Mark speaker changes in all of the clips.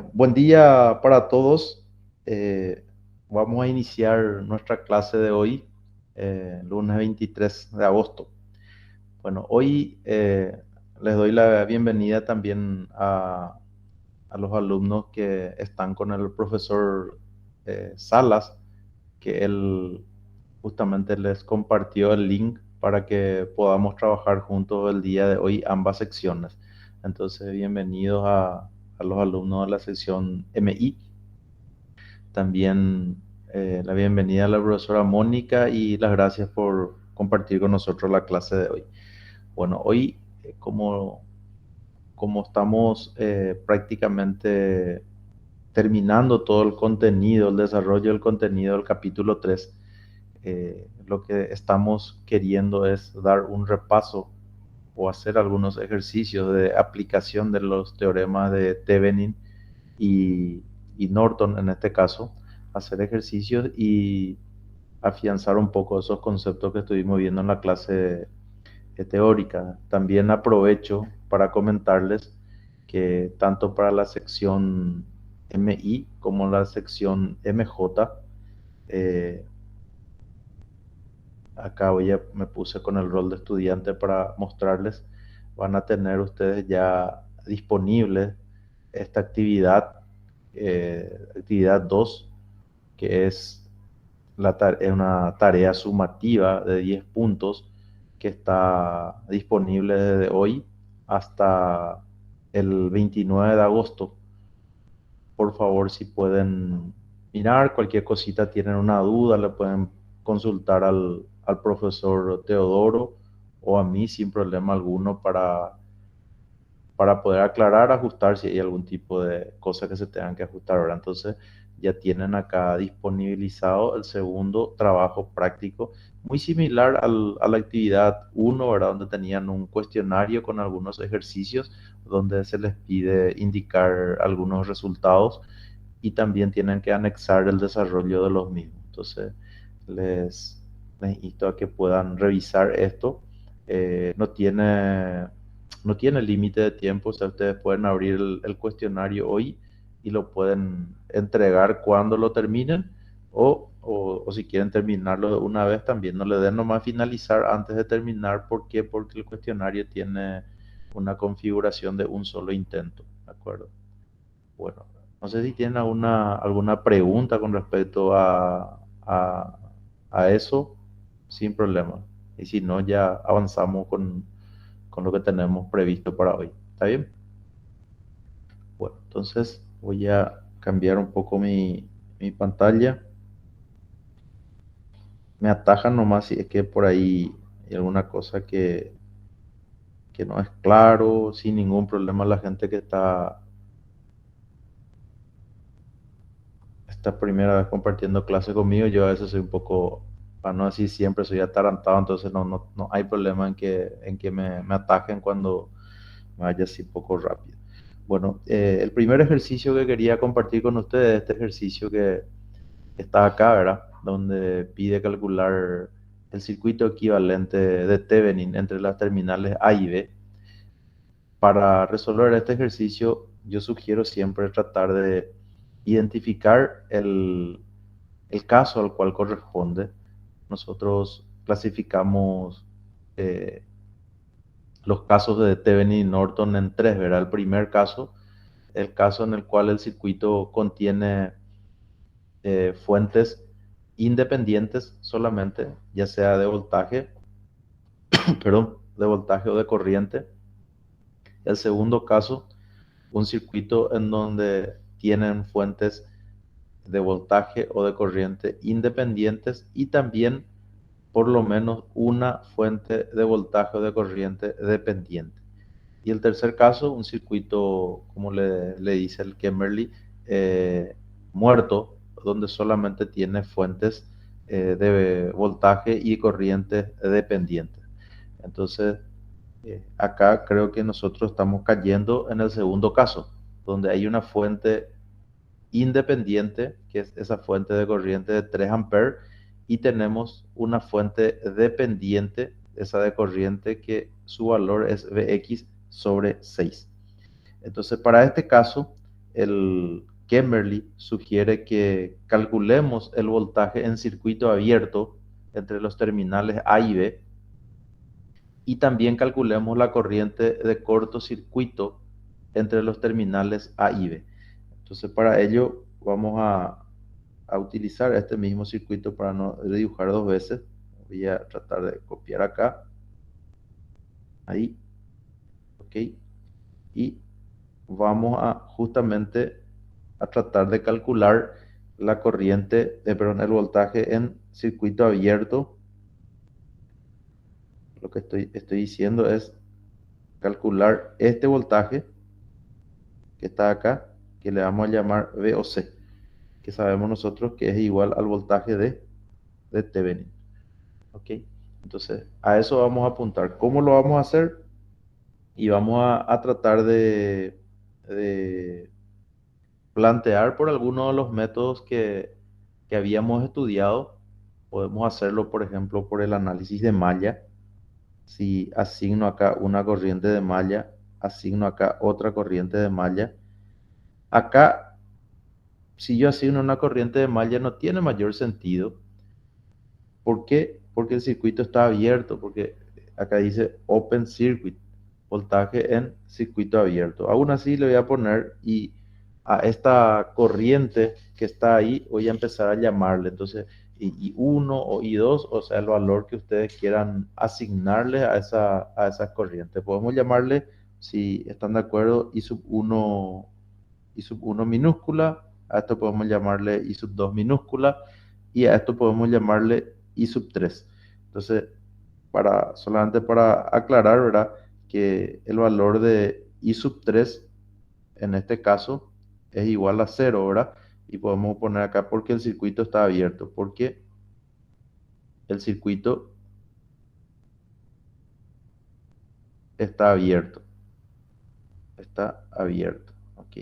Speaker 1: Bueno, buen día para todos. Eh, Vamos a iniciar nuestra clase de hoy, lunes 23 de agosto. Bueno, hoy les doy la bienvenida también a los alumnos que están con el profesor Salas, que él justamente les compartió el link para que podamos trabajar juntos el día de hoy ambas secciones. Entonces, bienvenidos a los alumnos de la sección MI. También la bienvenida a la profesora Mónica y las gracias por compartir con nosotros la clase de hoy. Bueno, hoy como estamos prácticamente terminando todo el contenido, el desarrollo del contenido del capítulo 3, lo que estamos queriendo es dar un repaso o hacer algunos ejercicios de aplicación de los teoremas de Thevenin y, y Norton en este caso, hacer ejercicios y afianzar un poco esos conceptos que estuvimos viendo en la clase teórica. También aprovecho para comentarles que tanto para la sección MI como la sección MJ, eh, acá me puse con el rol de estudiante para mostrarles, van a tener ustedes ya disponible esta actividad 2, que es es una tarea sumativa de 10 puntos que está disponible desde hoy hasta el 29 de agosto. Por favor, si pueden mirar cualquier cosita, tienen una duda, le pueden consultar al profesor Teodoro o a mí sin problema alguno para poder aclarar, ajustar si hay algún tipo de cosa que se tengan que ajustar ahora. Entonces ya tienen acá disponibilizado el segundo trabajo práctico, muy similar a la actividad uno, ¿verdad? Donde tenían un cuestionario con algunos ejercicios donde se les pide indicar algunos resultados y también tienen que anexar el desarrollo de los mismos. Entonces les insto a que puedan revisar esto. No tiene límite de tiempo, o sea, ustedes pueden abrir el cuestionario hoy y lo pueden entregar cuando lo terminen o si quieren terminarlo de una vez también. No le den nomás finalizar antes de terminar. ¿Por qué? Porque el cuestionario tiene una configuración de un solo intento, ¿de acuerdo? Bueno, no sé si tienen alguna pregunta con respecto a eso, sin problema. Y si no, ya avanzamos con lo que tenemos previsto para hoy. ¿Está bien? Bueno, entonces voy a cambiar un poco mi pantalla. Me atajan nomás si es que por ahí hay alguna cosa que no es claro, sin ningún problema. La gente que esta primera vez compartiendo clase conmigo, yo a veces soy un poco, para no decir siempre, soy atarantado, entonces no hay problema en que me atajen cuando me vaya así un poco rápido. Bueno, el primer ejercicio que quería compartir con ustedes, este ejercicio que está acá, ¿verdad? Donde pide calcular el circuito equivalente de Thevenin entre las terminales A y B. Para resolver este ejercicio, yo sugiero siempre tratar de identificar el caso al cual corresponde. Nosotros clasificamos eh, los casos de Thevenin y Norton en tres, ¿verdad? El primer caso, el caso en el cual el circuito contiene fuentes independientes solamente, ya sea de voltaje, perdón, de voltaje o de corriente. El segundo caso, un circuito en donde tienen fuentes de voltaje o de corriente independientes y también por lo menos una fuente de voltaje o de corriente dependiente. Y el tercer caso, un circuito, como le dice el Kemmerly, muerto, donde solamente tiene fuentes de voltaje y corriente dependientes. Entonces, acá creo que nosotros estamos cayendo en el segundo caso, donde hay una fuente independiente, que es esa fuente de corriente de 3 amperes, y tenemos una fuente dependiente, esa de corriente, que su valor es Vx sobre 6. Entonces, para este caso, el Kemmerly sugiere que calculemos el voltaje en circuito abierto entre los terminales A y B y también calculemos la corriente de cortocircuito entre los terminales A y B. Entonces, para ello vamos a utilizar este mismo circuito para no dibujar dos veces. Voy a tratar de copiar acá, ahí, ok, y vamos a justamente a tratar de calcular la corriente, perdón, el voltaje en circuito abierto. Lo que estoy diciendo es calcular este voltaje que está acá, que le vamos a llamar VOC, que sabemos nosotros que es igual al voltaje de Thevenin. ¿Ok? Entonces, a eso vamos a apuntar. ¿Cómo lo vamos a hacer? Y vamos a tratar de plantear por algunos de los métodos que habíamos estudiado. Podemos hacerlo, por ejemplo, por el análisis de malla. Si asigno acá una corriente de malla, asigno acá otra corriente de malla. Acá, si yo asigno una corriente de malla, no tiene mayor sentido. ¿Por qué? Porque el circuito está abierto, porque acá dice Open Circuit, voltaje en circuito abierto. Aún así le voy a poner y a esta corriente que está ahí voy a empezar a llamarle. Entonces, I1 o I2, o sea, el valor que ustedes quieran asignarle a esa corriente. Podemos llamarle, si están de acuerdo, I sub 1, I sub 1 minúscula, a esto podemos llamarle I sub 2 minúscula, y a esto podemos llamarle I sub 3. Entonces, solamente para aclarar, ¿verdad? Que el valor de I sub 3 en este caso es igual a 0, ¿verdad? Y podemos poner acá porque el circuito está abierto, porque el circuito está abierto, está abierto, ¿ok?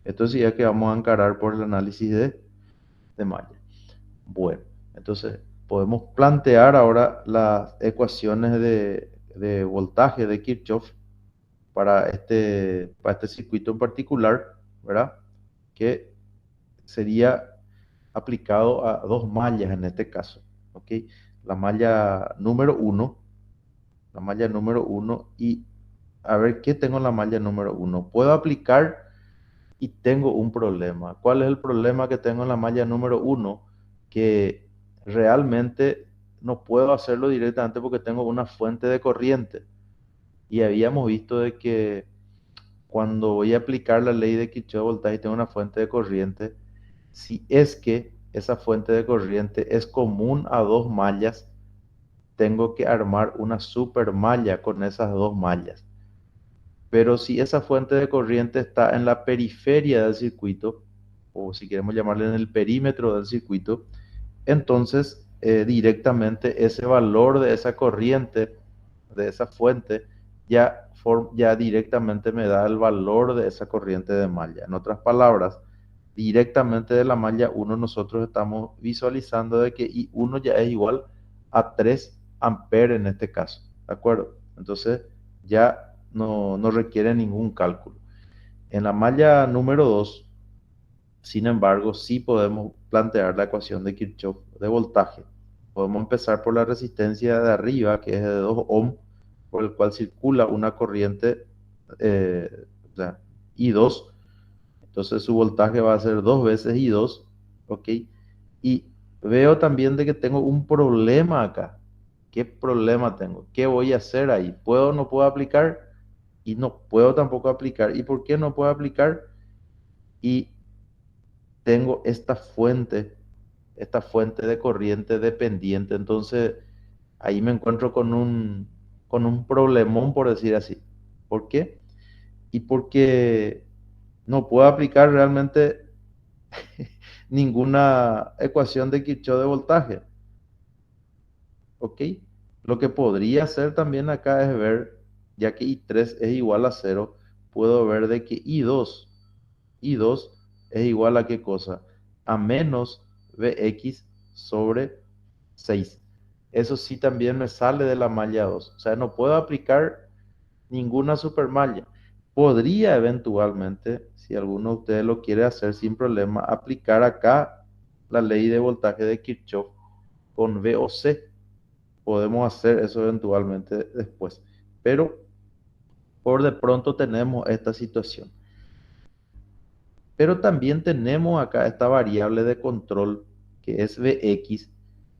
Speaker 1: Esto sí es que vamos a encarar por el análisis de malla. Bueno, entonces podemos plantear ahora las ecuaciones de voltaje de Kirchhoff para este circuito en particular, ¿verdad? Que sería aplicado a dos mallas en este caso, ¿ok? La malla número uno, la malla número uno y a ver qué tengo en la malla número uno. Puedo aplicar y tengo un problema. ¿Cuál es el problema que tengo en la malla número uno? Que realmente no puedo hacerlo directamente porque tengo una fuente de corriente. Y habíamos visto de que cuando voy a aplicar la ley de Kirchhoff voltaje y tengo una fuente de corriente, si es que esa fuente de corriente es común a dos mallas, tengo que armar una super malla con esas dos mallas. Pero si esa fuente de corriente está en la periferia del circuito, o si queremos llamarle en el perímetro del circuito, entonces directamente ese valor de esa corriente, de esa fuente, ya directamente me da el valor de esa corriente de malla. En otras palabras, directamente de la malla 1 nosotros estamos visualizando de que I1 ya es igual a 3 amperes en este caso, ¿de acuerdo? Entonces ya no requiere ningún cálculo. En la malla número 2, sin embargo, sí podemos plantear la ecuación de Kirchhoff de voltaje. Podemos empezar por la resistencia de arriba, que es de 2 ohm, por el cual circula una corriente o sea, I2. Entonces su voltaje va a ser dos veces I2, ¿ok? Y veo también de que tengo un problema acá. ¿Qué problema tengo? ¿Qué voy a hacer ahí? ¿Puedo o no puedo aplicar? Y no puedo tampoco aplicar. ¿Y por qué no puedo aplicar? Y tengo esta fuente de corriente dependiente. Entonces ahí me encuentro con un problemón, por decir así. ¿Por qué? Y porque no puedo aplicar realmente ninguna ecuación de Kirchhoff de voltaje. ¿Ok? Lo que podría hacer también acá es ver, ya que I3 es igual a 0, puedo ver de que I2 es igual a qué cosa? A menos Vx sobre 6. Eso sí también me sale de la malla 2. O sea, no puedo aplicar ninguna supermalla. podría eventualmente, si alguno de ustedes lo quiere hacer sin problema, aplicar acá la ley de voltaje de Kirchhoff con VOC. Podemos hacer eso eventualmente después. Pero por de pronto tenemos esta situación. Pero también tenemos acá esta variable de control que es Vx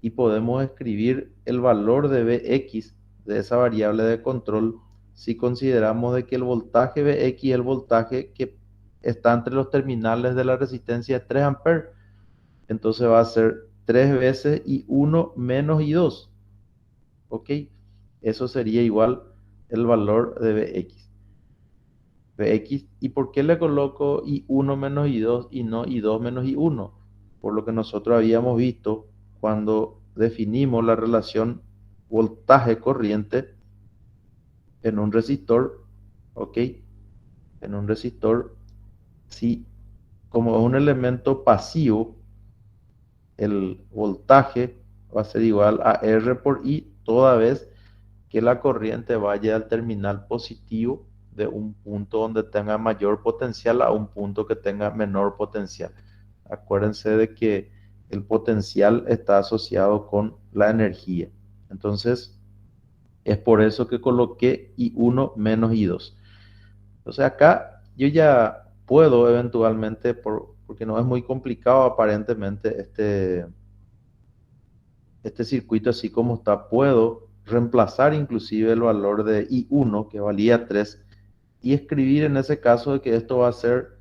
Speaker 1: y podemos escribir el valor de Vx de esa variable de control si consideramos de que el voltaje Vx es el voltaje que está entre los terminales de la resistencia de 3 amperes. Entonces va a ser 3 veces I1 menos I2. ¿Ok? Eso sería igual el valor de Vx. ¿Y por qué le coloco I1 menos I2 y no I2 menos I1? Por lo que nosotros habíamos visto cuando definimos la relación voltaje-corriente en un resistor, ¿ok? En un resistor, si como es un elemento pasivo, el voltaje va a ser igual a R por I toda vez que la corriente vaya al terminal positivo de un punto donde tenga mayor potencial a un punto que tenga menor potencial. Acuérdense de que el potencial está asociado con la energía. Entonces, es por eso que coloqué I1 menos I2. Entonces acá yo ya puedo eventualmente, porque no es muy complicado aparentemente este circuito así como está, puedo reemplazar inclusive el valor de I1 que valía 3 y escribir en ese caso de que esto va a ser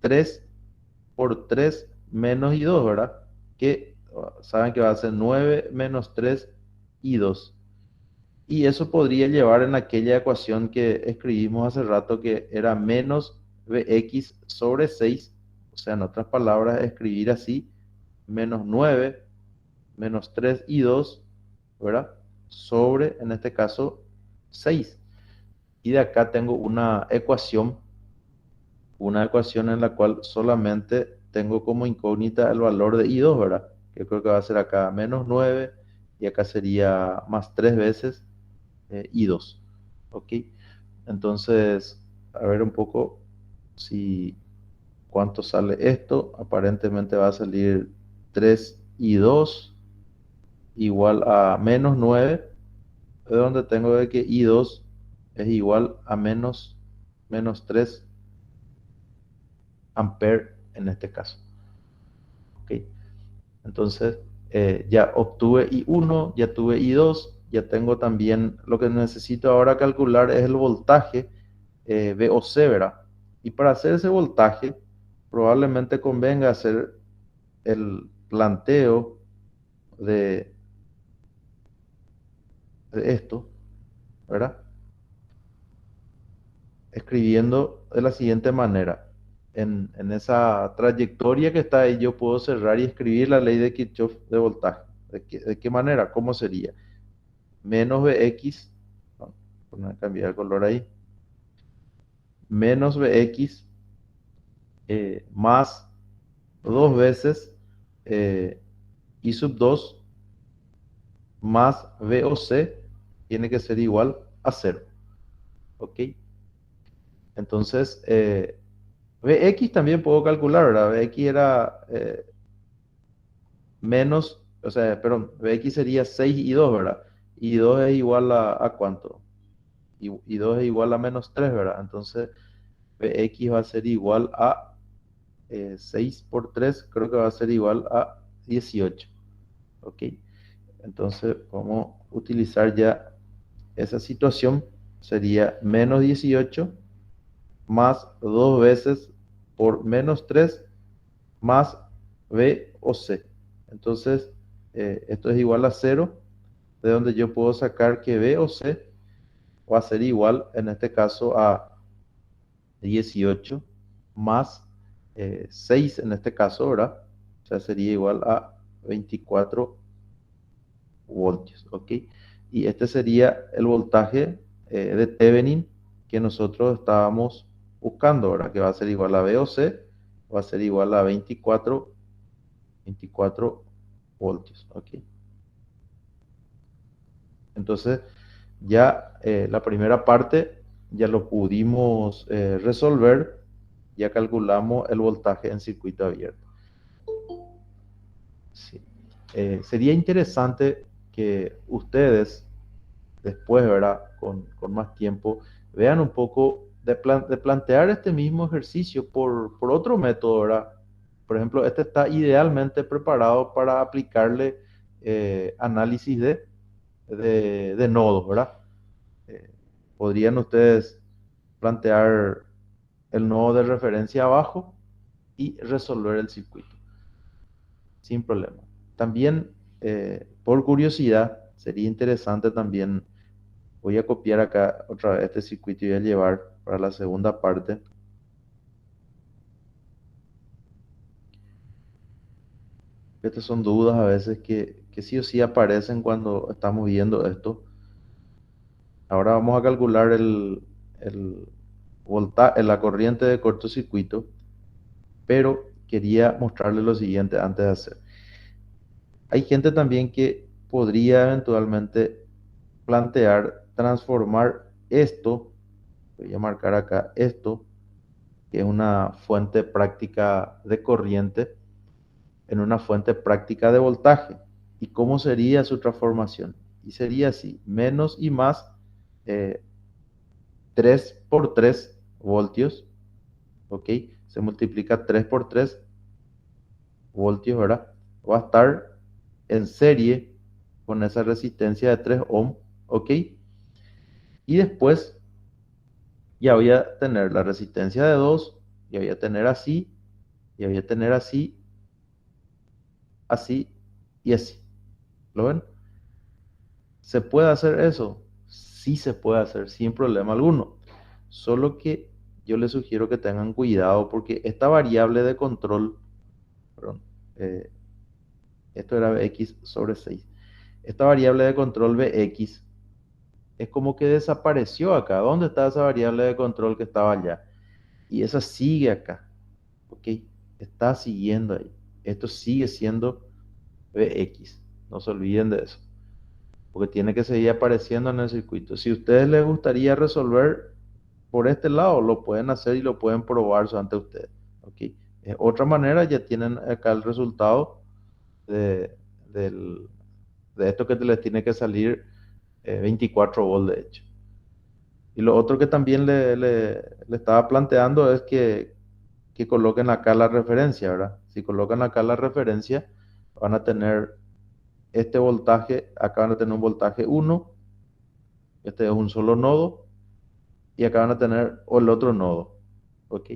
Speaker 1: 3 por 3 menos I2, ¿verdad? Que saben que va a ser 9 menos 3 I2. Y eso podría llevar en aquella ecuación que escribimos hace rato que era menos Vx sobre 6, o sea, en otras palabras, escribir así, menos 9 menos 3 y 2, ¿verdad? Sobre, en este caso, 6. Y de acá tengo una ecuación en la cual solamente tengo como incógnita el valor de I2, ¿verdad? Que creo que va a ser acá menos 9 y acá sería más 3 veces I2. ¿Ok? Entonces, a ver un poco si cuánto sale esto. Aparentemente va a salir 3 y 2 igual a menos 9, de donde tengo de que I2 es igual a menos 3 amperes en este caso. ¿Ok? Entonces, ya obtuve I1, ya tuve I2, ya tengo también lo que necesito ahora calcular es el voltaje VOC, ¿verdad? Y para hacer ese voltaje, probablemente convenga hacer el planteo de, de esto, ¿verdad? Escribiendo de la siguiente manera. En esa trayectoria que está ahí, yo puedo cerrar y escribir la ley de Kirchhoff de voltaje. De qué manera? ¿Cómo sería? Menos Vx, no, voy a cambiar el color ahí, menos Vx más dos veces I sub 2 más VOC tiene que ser igual a cero. ¿Ok? Entonces, Vx también puedo calcular, ¿verdad? Vx era menos, o sea, perdón, Vx sería 6 y 2, ¿verdad? Y 2 es igual a ¿cuánto? Y 2 es igual a menos 3, ¿verdad? Entonces, Vx va a ser igual a 6 por 3, creo que va a ser igual a 18. ¿Ok? Entonces, vamos a utilizar ya esa situación. Sería menos 18 más 2 veces por menos 3 más B o C. Entonces, esto es igual a 0, de donde yo puedo sacar que B o C va a ser igual, en este caso, a 18 más 6, en este caso, ¿verdad? O sea, sería igual a 24 voltios, ¿ok? Y este sería el voltaje de Thevenin que nosotros estábamos buscando, ¿verdad? Que va a ser igual a VOC, va a ser igual a 24 voltios, ¿ok? Entonces, ya la primera parte ya lo pudimos resolver, ya calculamos el voltaje en circuito abierto. Sí. Sería interesante que ustedes después, ¿verdad? Con más tiempo, vean un poco de plantear este mismo ejercicio por otro método, ¿verdad? Por ejemplo, este está idealmente preparado para aplicarle análisis de nodos, ¿verdad? Eh, Podrían ustedes plantear el nodo de referencia abajo y resolver el circuito sin problema. También, por curiosidad, sería interesante también, voy a copiar acá otra vez este circuito y voy a llevar para la segunda parte. Estas son dudas a veces que sí o sí aparecen cuando estamos viendo esto. Ahora vamos a calcular el la corriente de cortocircuito, pero quería mostrarles lo siguiente antes de hacer. Hay gente también que podría eventualmente plantear transformar esto, voy a marcar acá esto, que es una fuente práctica de corriente, en una fuente práctica de voltaje. ¿Y cómo sería su transformación? Y sería así, menos y más 3 por 3 voltios, ¿ok? Se multiplica 3 por 3 voltios, ¿verdad? Va a estar en serie con esa resistencia de 3 ohm, ¿ok? Y después ya voy a tener la resistencia de 2, ya voy a tener así, ya voy a tener así, así y así. ¿Lo ven? ¿Se puede hacer eso? Sí se puede hacer sin problema alguno. Solo que yo les sugiero que tengan cuidado porque esta variable de control, perdón, eh, esto era Bx sobre 6. Esta variable de control Bx es como que desapareció acá. ¿Dónde está esa variable de control que estaba allá? Y esa sigue acá. ¿Ok? Está siguiendo ahí. Esto sigue siendo Bx. No se olviden de eso. Porque tiene que seguir apareciendo en el circuito. Si a ustedes les gustaría resolver por este lado, lo pueden hacer y lo pueden probar ante ustedes. ¿Ok? Otra manera, ya tienen acá el resultado de, del- de esto que les tiene que salir 24 volts de hecho. Y lo otro que también le estaba planteando es que coloquen acá la referencia, ¿verdad? Si colocan acá la referencia, van a tener este voltaje, acá van a tener un voltaje 1, este es un solo nodo, y acá van a tener el otro nodo, ¿ok?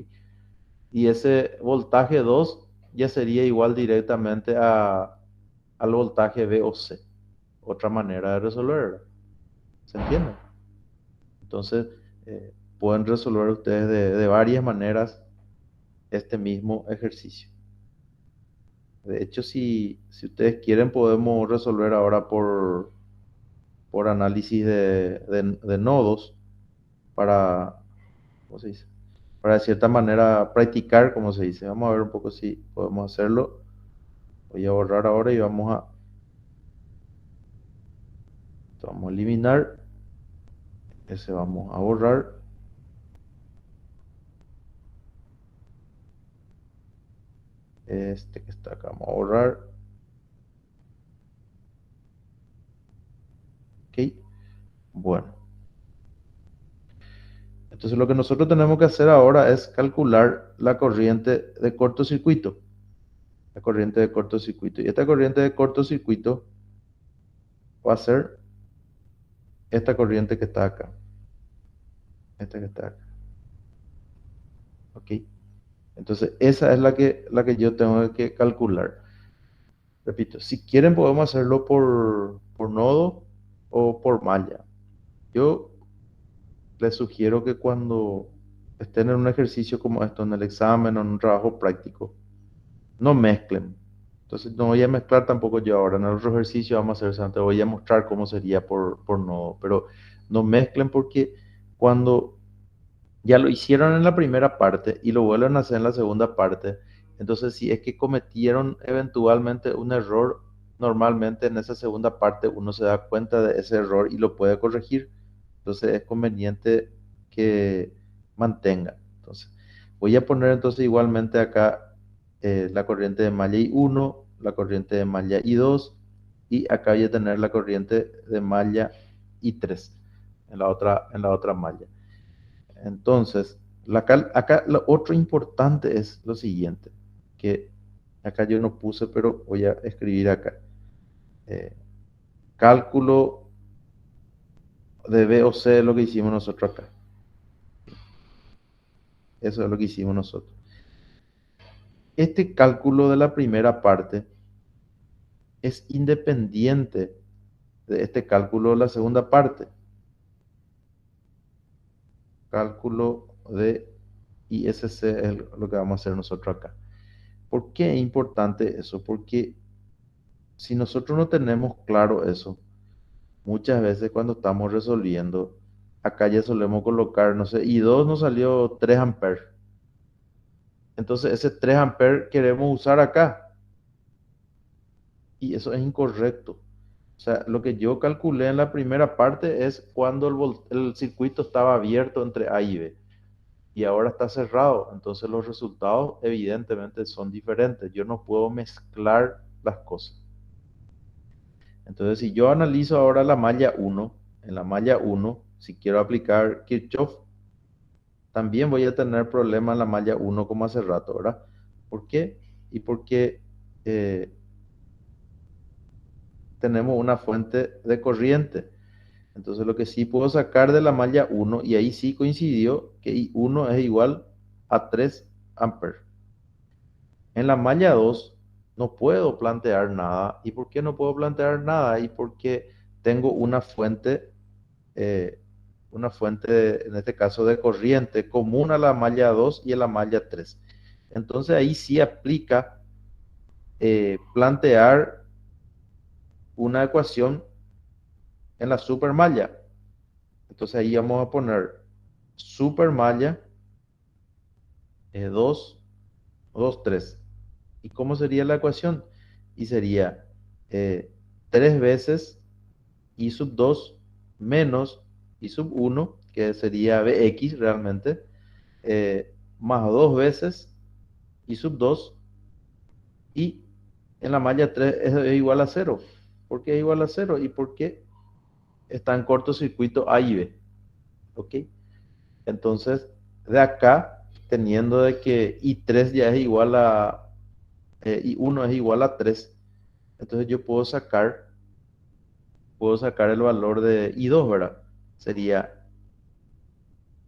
Speaker 1: Y ese voltaje 2 ya sería igual directamente al voltaje VOC, otra manera de resolverlo, ¿se entiende? Entonces, pueden resolver ustedes de varias maneras este mismo ejercicio. De hecho, si ustedes quieren, podemos resolver ahora por análisis de nodos para, ¿cómo se dice? Para de cierta manera practicar, como se dice. Vamos a ver un poco si podemos hacerlo. Voy a borrar ahora y vamos a eliminar. Ese vamos a borrar. Este que está acá, vamos a borrar. Ok. Bueno. Entonces lo que nosotros tenemos que hacer ahora es calcular la corriente de cortocircuito. La corriente de cortocircuito. Y esta corriente de cortocircuito va a ser esta corriente que está acá. Esta que está acá. ¿Ok? Entonces esa es la que yo tengo que calcular. Repito, si quieren podemos hacerlo por nodo o por malla. Yo les sugiero que cuando estén en un ejercicio como esto, en el examen o en un trabajo práctico, no mezclen. Entonces no voy a mezclar tampoco yo ahora. En el otro ejercicio vamos a hacer, te voy a mostrar cómo sería por nodo, pero no mezclen porque cuando ya lo hicieron en la primera parte y lo vuelven a hacer en la segunda parte, entonces si es que cometieron eventualmente un error, normalmente en esa segunda parte uno se da cuenta de ese error y lo puede corregir. Entonces es conveniente que mantenga. Entonces, voy a poner entonces igualmente acá la corriente de malla I1, la corriente de malla I2 y acá voy a tener la corriente de malla I3 en la otra malla. Entonces, acá lo otro importante es lo siguiente, que acá yo no puse, pero voy a escribir acá. Eh, Cálculo de B o C es lo que hicimos nosotros acá. Eso es lo que hicimos nosotros. Este cálculo de la primera parte es independiente de este cálculo de la segunda parte. Cálculo de ISC es lo que vamos a hacer nosotros acá. ¿Por qué es importante eso? Porque si nosotros no tenemos claro eso, muchas veces cuando estamos resolviendo, acá ya solemos colocar, no sé, I2 nos salió 3 amperes. Entonces ese 3 amperes queremos usar acá. Y eso es incorrecto. O sea, lo que yo calculé en la primera parte es cuando el circuito estaba abierto entre A y B. Y ahora está cerrado. Entonces los resultados evidentemente son diferentes. Yo no puedo mezclar las cosas. Entonces, si yo analizo ahora la malla 1, en la malla 1, si quiero aplicar Kirchhoff, también voy a tener problemas en la malla 1 como hace rato, ¿verdad? ¿Por qué? Y porque eh, tenemos una fuente de corriente. Entonces lo que sí puedo sacar de la malla 1, y ahí sí coincidió que I1 es igual a 3 amperes. En la malla 2 no puedo plantear nada. ¿Y por qué no puedo plantear nada? Y porque tengo una fuente, en este caso de corriente, común a la malla 2 y a la malla 3. Entonces ahí sí aplica plantear una ecuación en la supermalla. Entonces ahí vamos a poner supermalla 2, 2, 3. ¿Y cómo sería la ecuación? Y sería 3 veces I sub 2 menos I sub 1, que sería Bx realmente, más 2 veces I sub 2 y en la malla 3 es igual a 0. ¿Por qué es igual a 0? Y porque está en cortocircuito A y B. ¿Ok? Entonces, de acá, teniendo de que I3 ya es igual a I1 es igual a 3, entonces yo puedo sacar el valor de I2, ¿verdad? Sería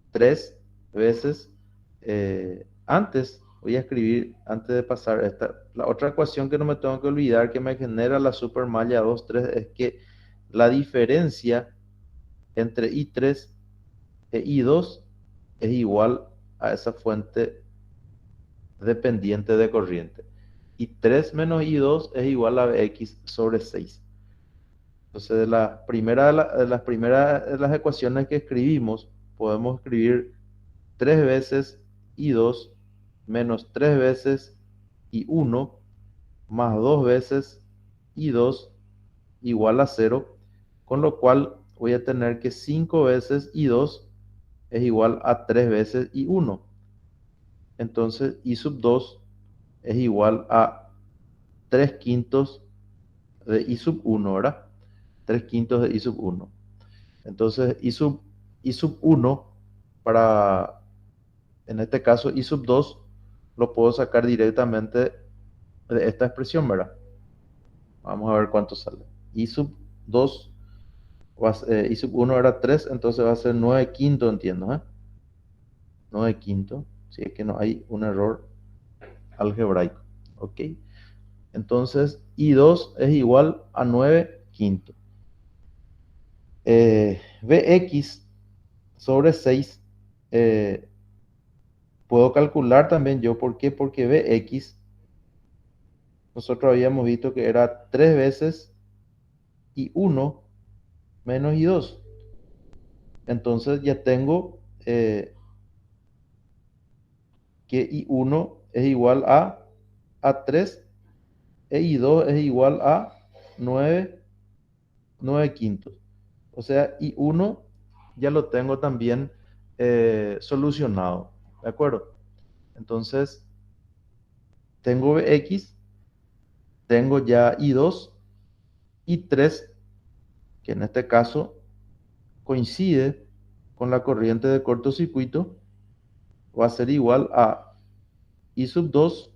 Speaker 1: 3 veces, antes, voy a escribir, antes de pasar esta, la otra ecuación que no me tengo que olvidar que me genera la supermalla 2, 3, es que la diferencia entre I3 e I2 es igual a esa fuente dependiente de corriente. Y 3 menos I2 es igual a X sobre 6. Entonces, de las primeras de las ecuaciones que escribimos, podemos escribir 3 veces I2 menos 3 veces I1 más 2 veces I2 igual a 0, con lo cual voy a tener que 5 veces I2 es igual a 3 veces I1. Entonces, I sub 2 es igual a 3 quintos de I sub 1, ¿verdad? 3 quintos de I sub 1. Entonces, I sub 1 para, en este caso, I sub 2 lo puedo sacar directamente de esta expresión, ¿verdad? Vamos a ver cuánto sale. I sub 2, I sub 1 era 3, entonces va a ser 9 quinto, entiendo, ¿eh? 9 quinto, si es que no hay un error algebraico, ¿ok? Entonces, I2 es igual a 9 quinto. Vx sobre 6 puedo calcular también yo. ¿Por qué? Porque Vx nosotros habíamos visto que era 3 veces I1 menos I2. Entonces ya tengo que I1 es igual a 3 e I2 es igual a 9, 9 quintos. O sea, I1 ya lo tengo también solucionado, ¿de acuerdo? Entonces, tengo Vx, tengo ya I2 y 3, que en este caso coincide con la corriente de cortocircuito, va a ser igual a I sub 2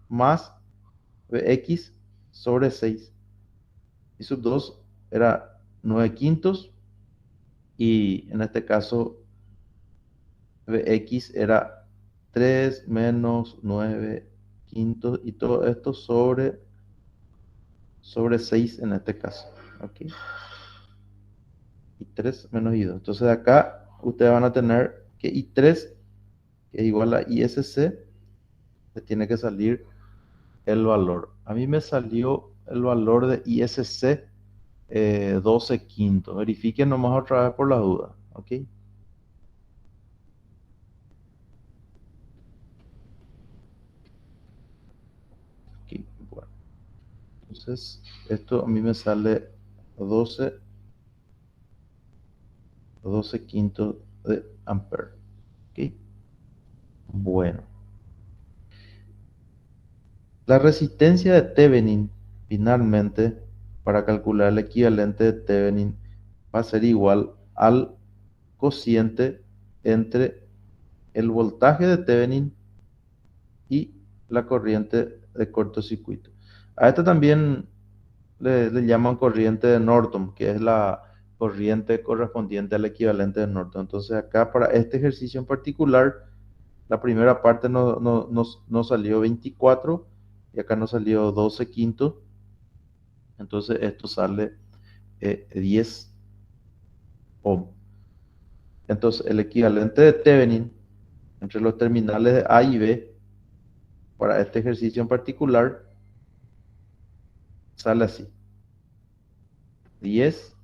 Speaker 1: más Vx sobre 6. I sub 2 era 9 quintos y en este caso Vx era 3 menos 9 quintos y todo esto sobre 6 en este caso. ¿Ok? Y 3 menos I2. Entonces de acá ustedes van a tener que I3, que es igual a ISC, le tiene que salir el valor. A mí me salió el valor de ISC 12 quintos. Verifiquen nomás otra vez por la duda. ¿Ok? Ok, bueno. Entonces, esto a mí me sale 12 12 quintos de ampere. ¿Ok? Bueno. La resistencia de Thevenin, finalmente, para calcular el equivalente de Thevenin, va a ser igual al cociente entre el voltaje de Thevenin y la corriente de cortocircuito. A esta también le llaman corriente de Norton, que es la corriente correspondiente al equivalente de Norton. Entonces acá para este ejercicio en particular, la primera parte no salió 24 y acá nos salió 12 quintos. Entonces esto sale 10 ohm. Entonces el equivalente de Thevenin entre los terminales de A y B para este ejercicio en particular sale así: 10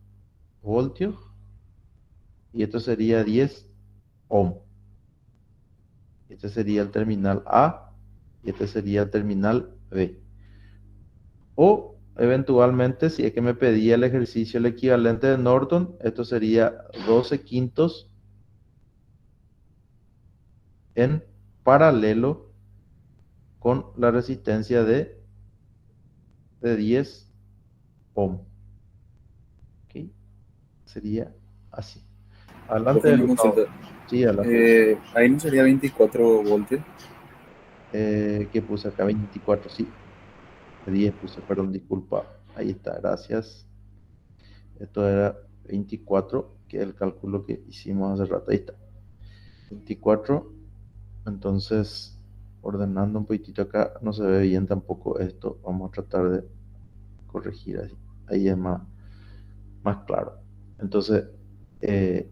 Speaker 1: voltios y esto sería 10 ohm. Este sería el terminal A y este sería el terminal B. O eventualmente, si es que me pedía el ejercicio el equivalente de Norton, esto sería 12 quintos en paralelo con la resistencia de 10 ohm. ¿Ok? Sería así. Adelante,
Speaker 2: Profe, una
Speaker 1: Gustavo.
Speaker 2: consulta.
Speaker 1: Sí, adelante, Gustavo.
Speaker 2: Ahí no sería 24 voltios.
Speaker 1: ¿Qué puse acá? 24, sí. 10 puse, perdón, disculpa. Ahí está, gracias. Esto era 24, que es el cálculo que hicimos hace rato. Ahí está. 24. Entonces, ordenando un poquitito acá, no se ve bien tampoco esto. Vamos a tratar de corregir así. Ahí es más claro. Entonces, eh,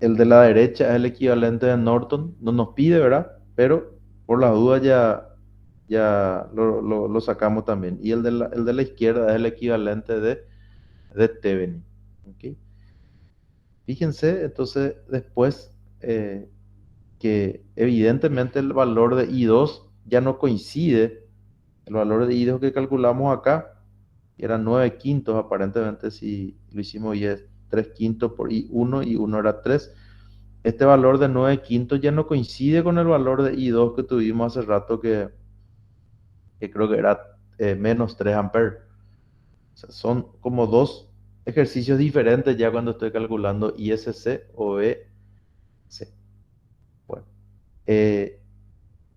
Speaker 1: el de la derecha es el equivalente de Norton. No nos pide, ¿verdad? Pero por la duda ya lo sacamos también. Y el de la izquierda es el equivalente de Thevenin. ¿Ok? Fíjense, entonces, después que evidentemente el valor de I2 ya no coincide. El valor de I2 que calculamos acá, que era 9 quintos, aparentemente si lo hicimos y es 3 quintos por I1 y 1 era 3. Este valor de 9 quintos ya no coincide con el valor de I2 que tuvimos hace rato, que creo que era menos 3 amperes. O sea, son como dos ejercicios diferentes ya cuando estoy calculando ISC o BC. Bueno, eh,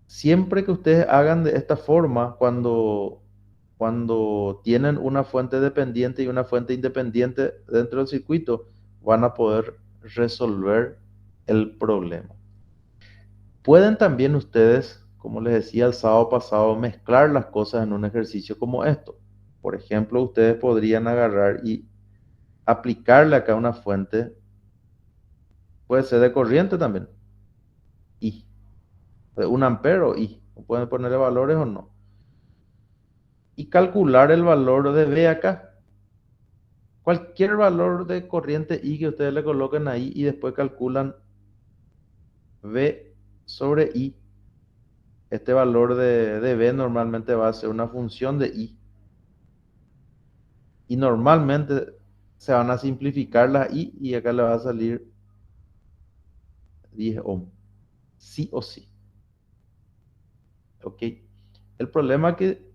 Speaker 1: siempre que ustedes hagan de esta forma, cuando tienen una fuente dependiente y una fuente independiente dentro del circuito, van a poder resolver el problema. Pueden también ustedes, como les decía el sábado pasado, mezclar las cosas en un ejercicio como esto. Por ejemplo, ustedes podrían agarrar y aplicarle acá una fuente, puede ser de corriente también, I, de 1 ampere o I, pueden ponerle valores o no, y calcular el valor de B acá. Cualquier valor de corriente I que ustedes le coloquen ahí y después calculan V sobre I. Este valor de B normalmente va a ser una función de I. Y normalmente se van a simplificar las I y acá le va a salir 10 ohm, sí o sí. ¿Ok? El problema que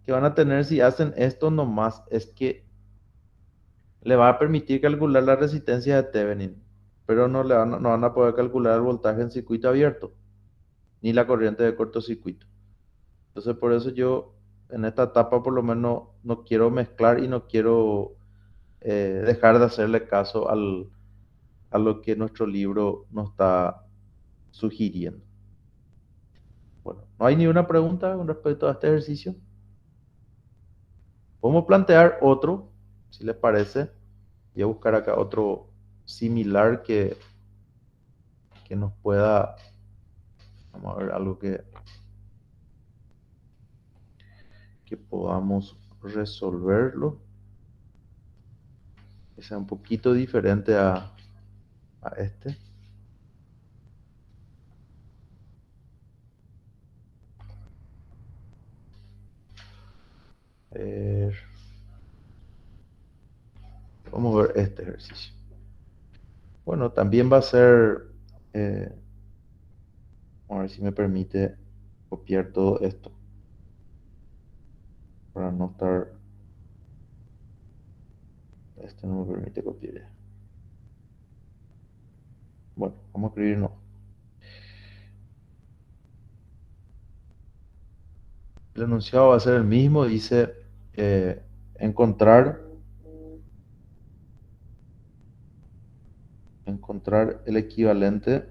Speaker 1: van a tener si hacen esto nomás es que le va a permitir calcular la resistencia de Thevenin, pero no van a poder calcular el voltaje en circuito abierto, ni la corriente de cortocircuito. Entonces, por eso yo en esta etapa por lo menos no quiero mezclar y no quiero dejar de hacerle caso a lo que nuestro libro nos está sugiriendo. Bueno, ¿no hay ni una pregunta con respecto a este ejercicio? Podemos plantear otro, si les parece. Voy a buscar acá otro similar que nos pueda, vamos a ver, algo que podamos resolverlo, que sea un poquito diferente a este. Eh, Vamos a ver este ejercicio. Bueno, también va a ser, eh, a ver si me permite copiar todo esto para no estar, este no me permite copiar. Bueno, vamos a escribir no. El enunciado va a ser el mismo, dice encontrar, encontrar el equivalente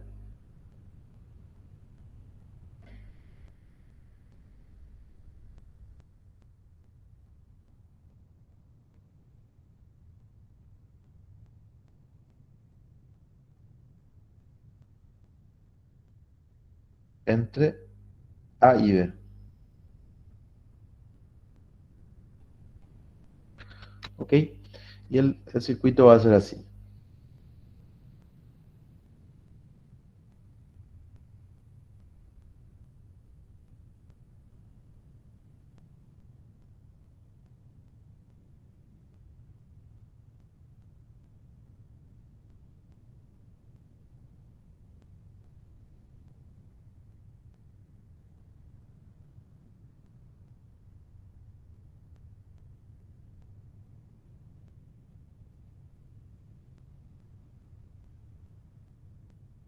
Speaker 1: entre A y B. ¿Ok? Y el circuito va a ser así.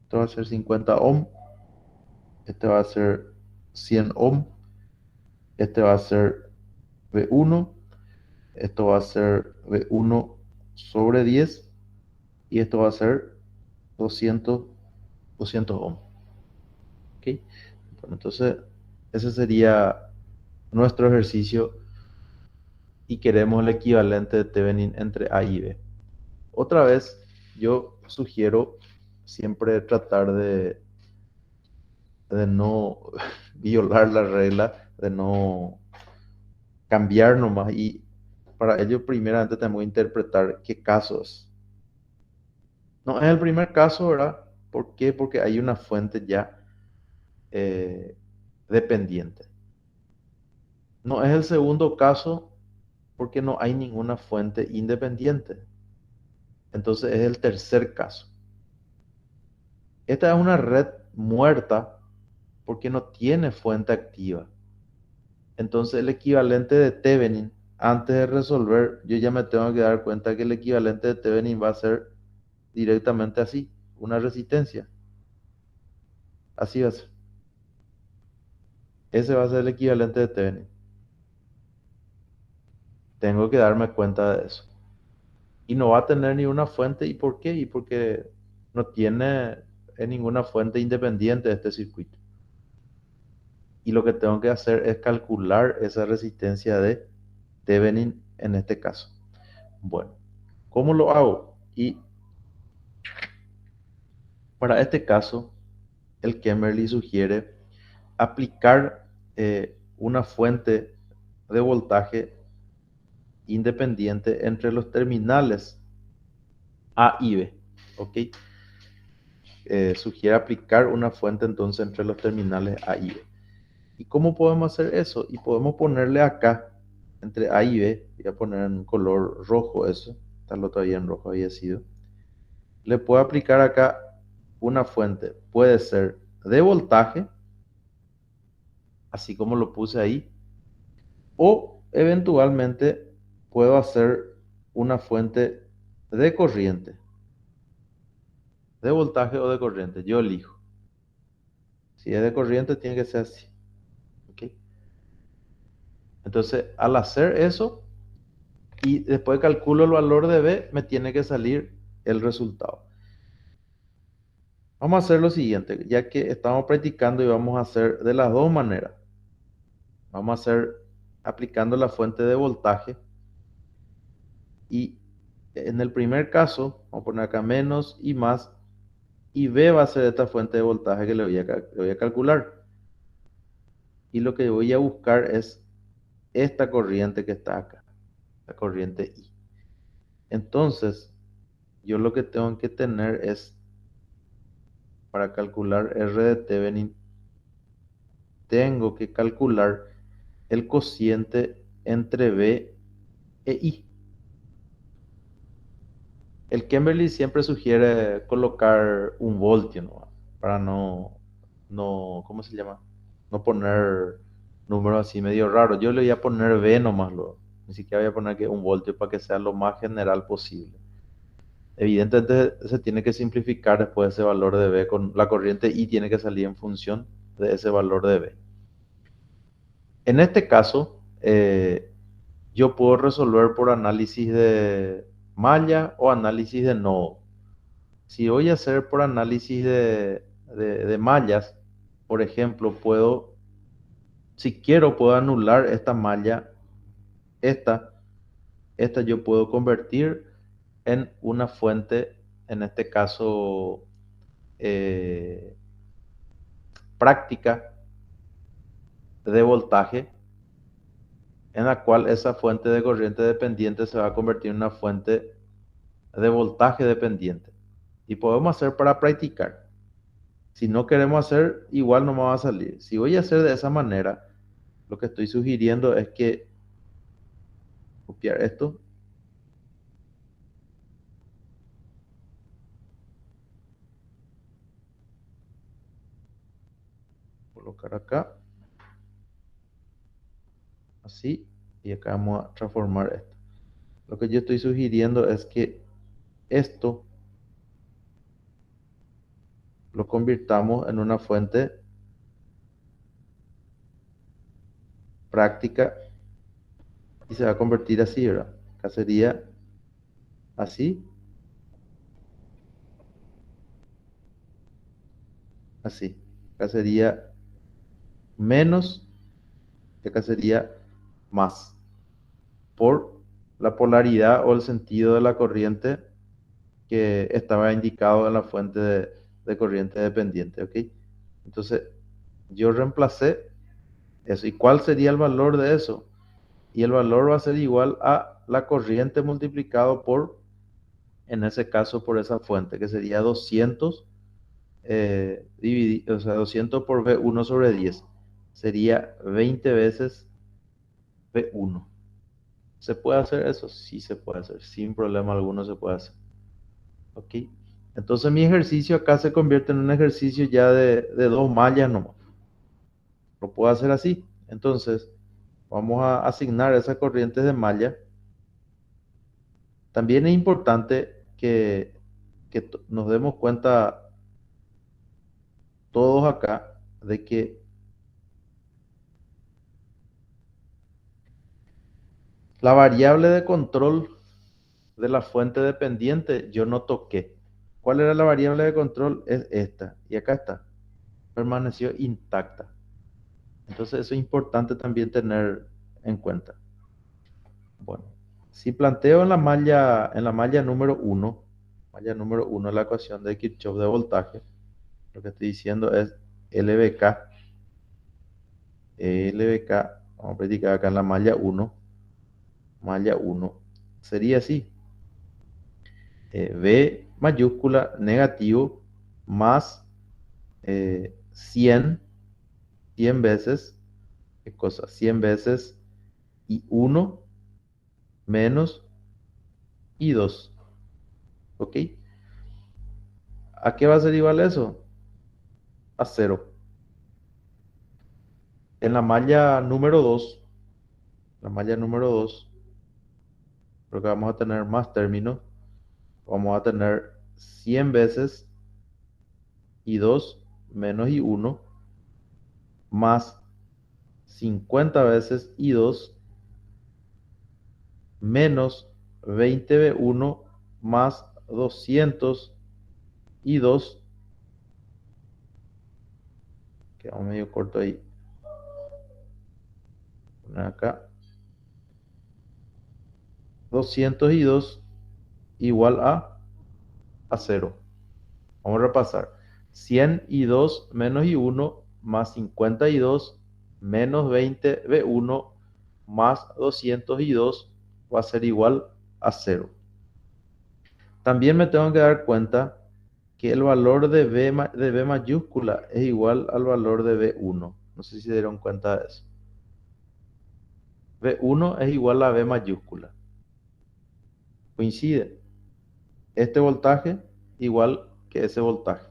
Speaker 1: Esto va a ser 50 ohm, este va a ser 100 ohm, este va a ser V1, esto va a ser V1 sobre 10 y esto va a ser 200, 200 ohm. ¿Ok? Bueno, entonces ese sería nuestro ejercicio y queremos el equivalente de Thevenin entre A y B. Otra vez, yo sugiero siempre tratar de no violar la regla, de no cambiar nomás. Y para ello, primeramente tenemos que interpretar qué casos. No es el primer caso, ¿verdad? ¿Por qué? Porque hay una fuente ya eh, dependiente. No es el segundo caso porque no hay ninguna fuente independiente. Entonces es el tercer caso. Esta es una red muerta porque no tiene fuente activa. Entonces el equivalente de Thevenin, antes de resolver, yo ya me tengo que dar cuenta que el equivalente de Thevenin va a ser directamente así, una resistencia. Así va a ser. Ese va a ser el equivalente de Thevenin. Tengo que darme cuenta de eso. Y no va a tener ni una fuente. ¿Y por qué? Y porque no tiene ninguna fuente independiente de este circuito. Y lo que tengo que hacer es calcular esa resistencia de Thevenin en este caso. Bueno, ¿cómo lo hago? Y para este caso, el Kemmerly sugiere aplicar una fuente de voltaje independiente entre los terminales A y B. ¿Ok? Sugiere aplicar una fuente entonces entre los terminales A y B. ¿Y cómo podemos hacer eso? Y podemos ponerle acá, entre A y B, voy a poner en color rojo eso, tal vez todavía en rojo había sido. Le puedo aplicar acá una fuente puede ser de voltaje, así como lo puse ahí, o eventualmente puedo hacer una fuente de corriente, de voltaje o de corriente, yo elijo. Si es de corriente tiene que ser así. ¿Ok? Entonces, al hacer eso y después calculo el valor de B, me tiene que salir el resultado. Vamos a hacer lo siguiente, ya que estamos practicando y vamos a hacer de las dos maneras. Vamos a hacer aplicando la fuente de voltaje y en el primer caso, vamos a poner acá menos y más, y B va a ser esta fuente de voltaje que le voy a calcular. Y lo que voy a buscar es esta corriente que está acá, la corriente I. Entonces, yo lo que tengo que tener es, para calcular R de Thevenin, tengo que calcular el cociente entre B e I. El Cambridge siempre sugiere colocar un voltio, ¿no? Para ¿cómo se llama? No poner números así medio raros. Yo le voy a poner B nomás, ni siquiera voy a poner que un voltio para que sea lo más general posible. Evidentemente se tiene que simplificar después ese valor de B con la corriente I tiene que salir en función de ese valor de B. En este caso, yo puedo resolver por análisis de malla o análisis de nodo. Si voy a hacer por análisis de mallas, por ejemplo, si quiero, puedo anular esta malla, esta, esta yo puedo convertir en una fuente, en este caso, eh, práctica de voltaje, en la cual esa fuente de corriente dependiente se va a convertir en una fuente de voltaje dependiente. Y podemos hacer para practicar. Si no queremos hacer, igual no me va a salir. Si voy a hacer de esa manera, lo que estoy sugiriendo es que copiar esto, colocar acá, así, y acá vamos a transformar esto. Lo que yo estoy sugiriendo es que esto lo convirtamos en una fuente práctica y se va a convertir así, ¿verdad? Acá sería así, así. Acá sería menos, y acá sería más, por la polaridad o el sentido de la corriente que estaba indicado en la fuente de corriente dependiente, ¿ok? Entonces, yo reemplacé eso. ¿Y cuál sería el valor de eso? Y el valor va a ser igual a la corriente multiplicado por, en ese caso, por esa fuente, que sería 200, o sea, 200 por V1 sobre 10. Sería 20 veces V1. ¿Se puede hacer eso? Sí se puede hacer. Sin problema alguno se puede hacer. ¿Ok? Entonces mi ejercicio acá se convierte en un ejercicio ya de dos mallas nomás. Lo puedo hacer así. Entonces, vamos a asignar esas corrientes de malla. También es importante que nos demos cuenta todos acá de que la variable de control de la fuente dependiente yo no toqué. ¿Cuál era la variable de control? Es esta. Y acá está. Permaneció intacta. Entonces eso es importante también tener en cuenta. Bueno, si planteo en la malla número uno la ecuación de Kirchhoff de voltaje, lo que estoy diciendo es LVK, LVK, vamos a practicar acá en la malla uno sería así, V mayúscula negativo más 100, 100 veces, ¿qué cosa? 100 veces y uno menos y 2, ¿ok? ¿A qué va a ser igual eso? A cero. En la malla número 2, la malla número 2, porque vamos a tener más términos, vamos a tener 100 veces i2 menos i1 más 50 veces i2 menos 20v1 más 200 i2, quedamos medio corto ahí, poner acá, 200 i2 igual a cero. Vamos a repasar. 100 i2 menos i1 más 50 i2 menos 20 v1 más 200 i2 va a ser igual a cero. También me tengo que dar cuenta que el valor de b mayúscula es igual al valor de b1. No sé si se dieron cuenta de eso. b1 es igual a b mayúscula. Coincide. Este voltaje igual que ese voltaje.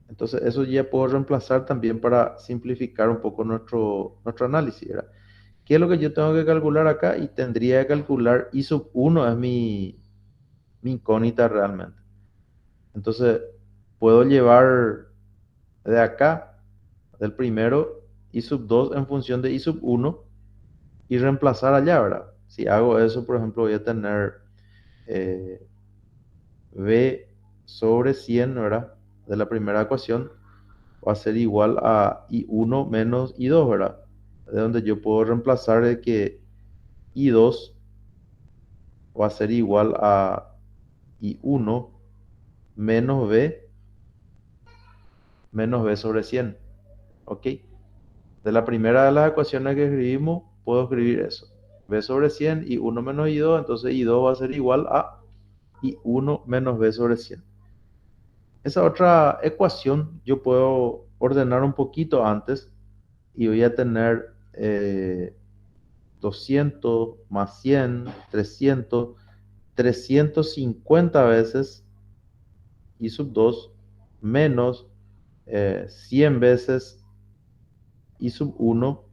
Speaker 1: Entonces eso ya puedo reemplazar también para simplificar un poco nuestro análisis, ¿verdad? ¿Qué es lo que yo tengo que calcular acá? Y tendría que calcular I sub 1 es mi incógnita realmente. Entonces puedo llevar de acá, del primero, I sub 2 en función de I sub 1 y reemplazar allá, ¿verdad? Si hago eso, por ejemplo, voy a tener eh, V sobre 100, ¿verdad? De la primera ecuación va a ser igual a I1 menos I2, ¿verdad? De donde yo puedo reemplazar de que I2 va a ser igual a I1 menos B sobre 100. ¿Ok? De la primera de las ecuaciones que escribimos, puedo escribir eso. B sobre 100, I1 menos I2, entonces I2 va a ser igual a I1 menos B sobre 100. Esa otra ecuación yo puedo ordenar un poquito antes y voy a tener 200 más 100, 300, 350 veces I sub 2 menos 100 veces I sub 1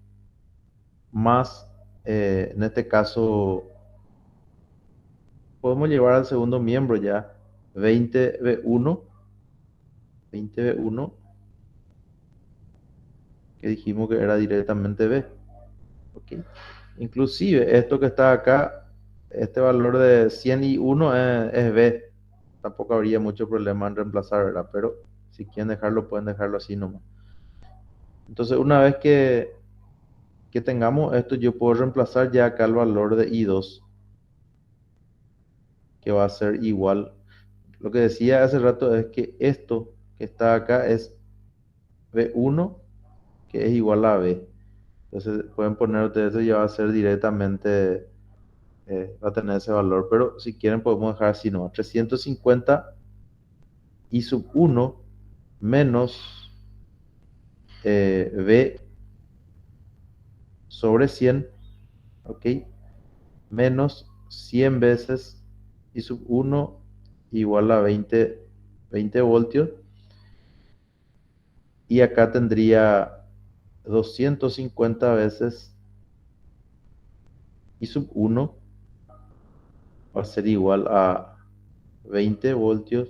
Speaker 1: más, en este caso, podemos llevar al segundo miembro ya, 20v1, 20v1, que dijimos que era directamente B. ¿Ok? Inclusive esto que está acá, este valor de 100 y 1 es B. Tampoco habría mucho problema en reemplazar, ¿verdad? Pero si quieren dejarlo, pueden dejarlo así nomás. Entonces, una vez que tengamos esto, yo puedo reemplazar ya acá el valor de I2, que va a ser igual. Lo que decía hace rato es que esto que está acá es B1, que es igual a B. Entonces, pueden poner ustedes eso, ya va a ser directamente, va a tener ese valor. Pero si quieren, podemos dejar así, ¿no? 350 I sub 1 menos B sobre 100, ¿ok? Menos 100 veces I sub 1 igual a 20 voltios. Y acá tendría 250 veces I sub 1 va a ser igual a 20 voltios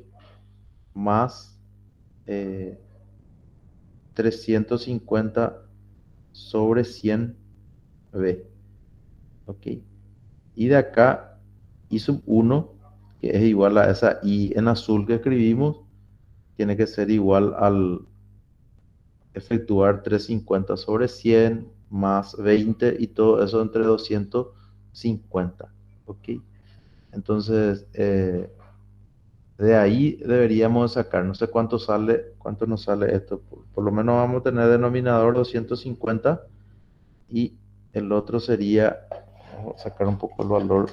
Speaker 1: más eh, 350 sobre 100 V. ¿Ok? Y de acá I sub 1, que es igual a esa I en azul que escribimos, tiene que ser igual al efectuar 350 sobre 100 más 20 y todo eso entre 250. ¿Ok? Entonces, de ahí deberíamos sacar, no sé cuánto nos sale esto. Por lo menos vamos a tener denominador 250 y el otro sería, vamos a sacar un poco el valor,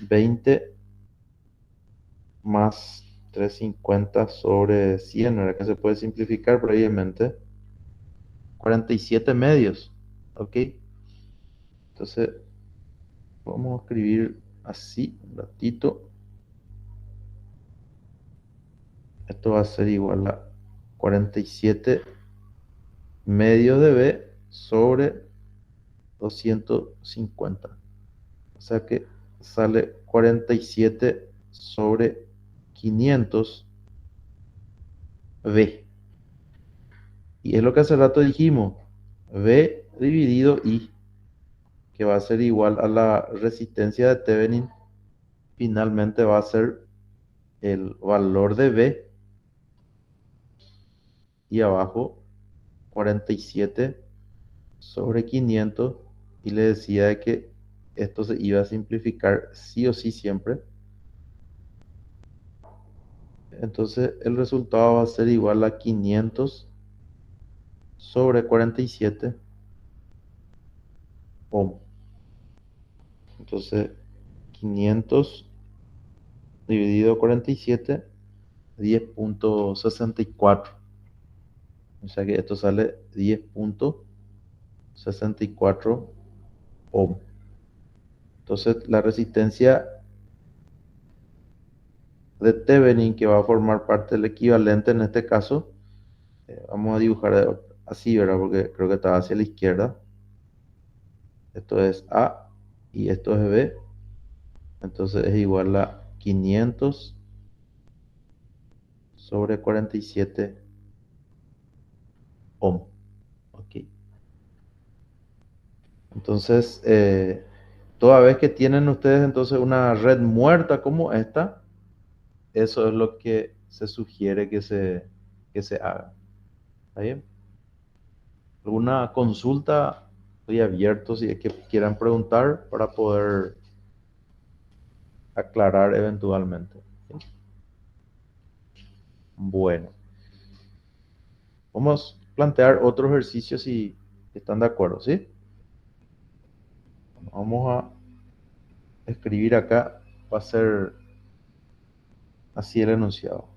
Speaker 1: 20 más 350 sobre 100, ¿verdad? Que se puede simplificar previamente. 47 medios, ¿ok? Entonces, vamos a escribir así, un ratito. Esto va a ser igual a 47 medios de B sobre 250. O sea que sale 47 sobre 500 B. Y es lo que hace rato dijimos, B dividido I, que va a ser igual a la resistencia de Thevenin, finalmente va a ser el valor de B y abajo 47 sobre 500. Y le decía de que esto se iba a simplificar sí o sí siempre. Entonces el resultado va a ser igual a 500 sobre 47 ohm. Entonces 500 dividido 47, 10.64. O sea que esto sale 10.64 ohm. Entonces la resistencia de Thevenin, que va a formar parte del equivalente en este caso, vamos a dibujar así, ¿verdad? Porque creo que está hacia la izquierda. Esto es A y esto es B. Entonces es igual a 500 sobre 47 ohm. Ok. Entonces, toda vez que tienen ustedes entonces una red muerta como esta, eso es lo que se sugiere que se haga. ¿Está bien? ¿Alguna consulta? Estoy abierto si es que quieran preguntar para poder aclarar eventualmente. ¿Sí? Bueno, vamos a plantear otro ejercicio si están de acuerdo, ¿sí? Vamos a escribir acá, va a ser así el enunciado.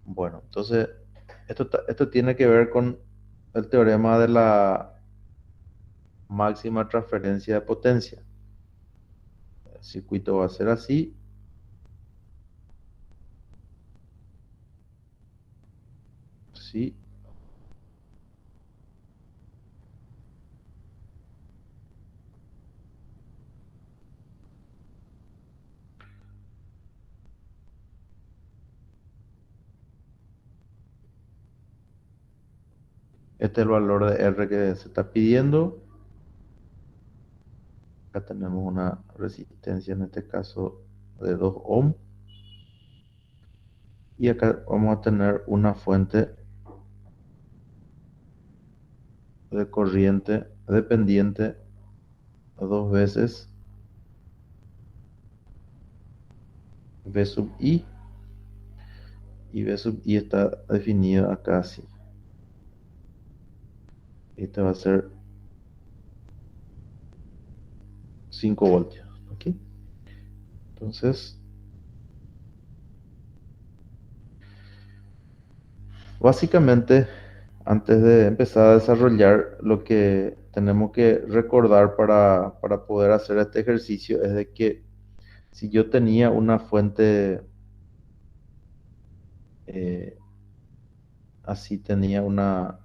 Speaker 1: Bueno, entonces esto tiene que ver con el teorema de la máxima transferencia de potencia. El circuito va a ser así. Sí. Este es el valor de R que se está pidiendo. Acá tenemos una resistencia, en este caso, de 2 ohm. Y acá vamos a tener una fuente de corriente dependiente dos veces V sub I. Y V sub I está definido acá así. Este va a ser 5 voltios. ¿Ok? Entonces, básicamente, antes de empezar a desarrollar, lo que tenemos que recordar para poder hacer este ejercicio es de que si yo tenía una fuente así, tenía una,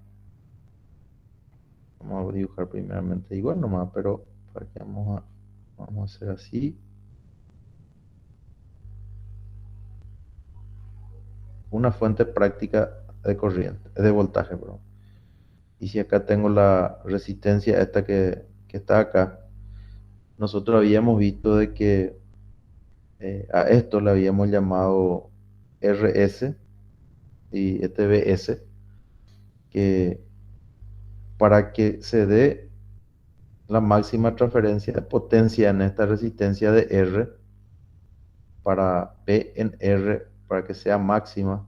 Speaker 1: vamos a dibujar primeramente igual nomás, pero para que vamos a hacer así, una fuente práctica de corriente, de voltaje, perdón. Y si acá tengo la resistencia esta que está acá, nosotros habíamos visto de que a esto le habíamos llamado RS y este BS, que para que se dé la máxima transferencia de potencia en esta resistencia de R, para P en R, para que sea máxima,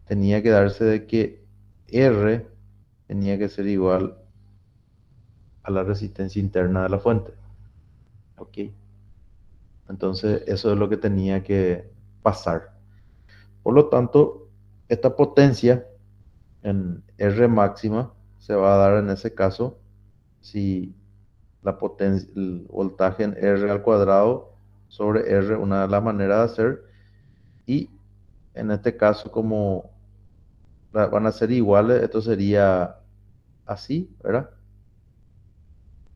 Speaker 1: tenía que darse de que R tenía que ser igual a la resistencia interna de la fuente. ¿Ok? Entonces, eso es lo que tenía que pasar. Por lo tanto, esta potencia en R máxima se va a dar en ese caso si la potencia, el voltaje en R al cuadrado sobre R, una de las maneras de hacer, y en este caso como van a ser iguales, esto sería así, ¿verdad?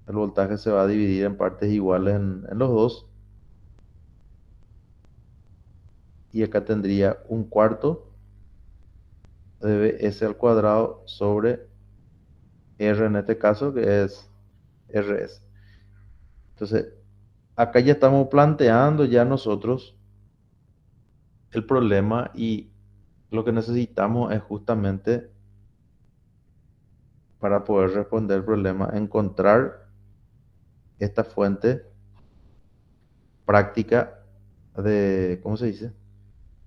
Speaker 1: El voltaje se va a dividir en partes iguales en los dos, y acá tendría un cuarto de Bs al cuadrado sobre R en este caso, que es Rs. Entonces, acá ya estamos planteando ya nosotros el problema, y lo que necesitamos es justamente, para poder responder el problema, encontrar esta fuente práctica de, ¿cómo se dice?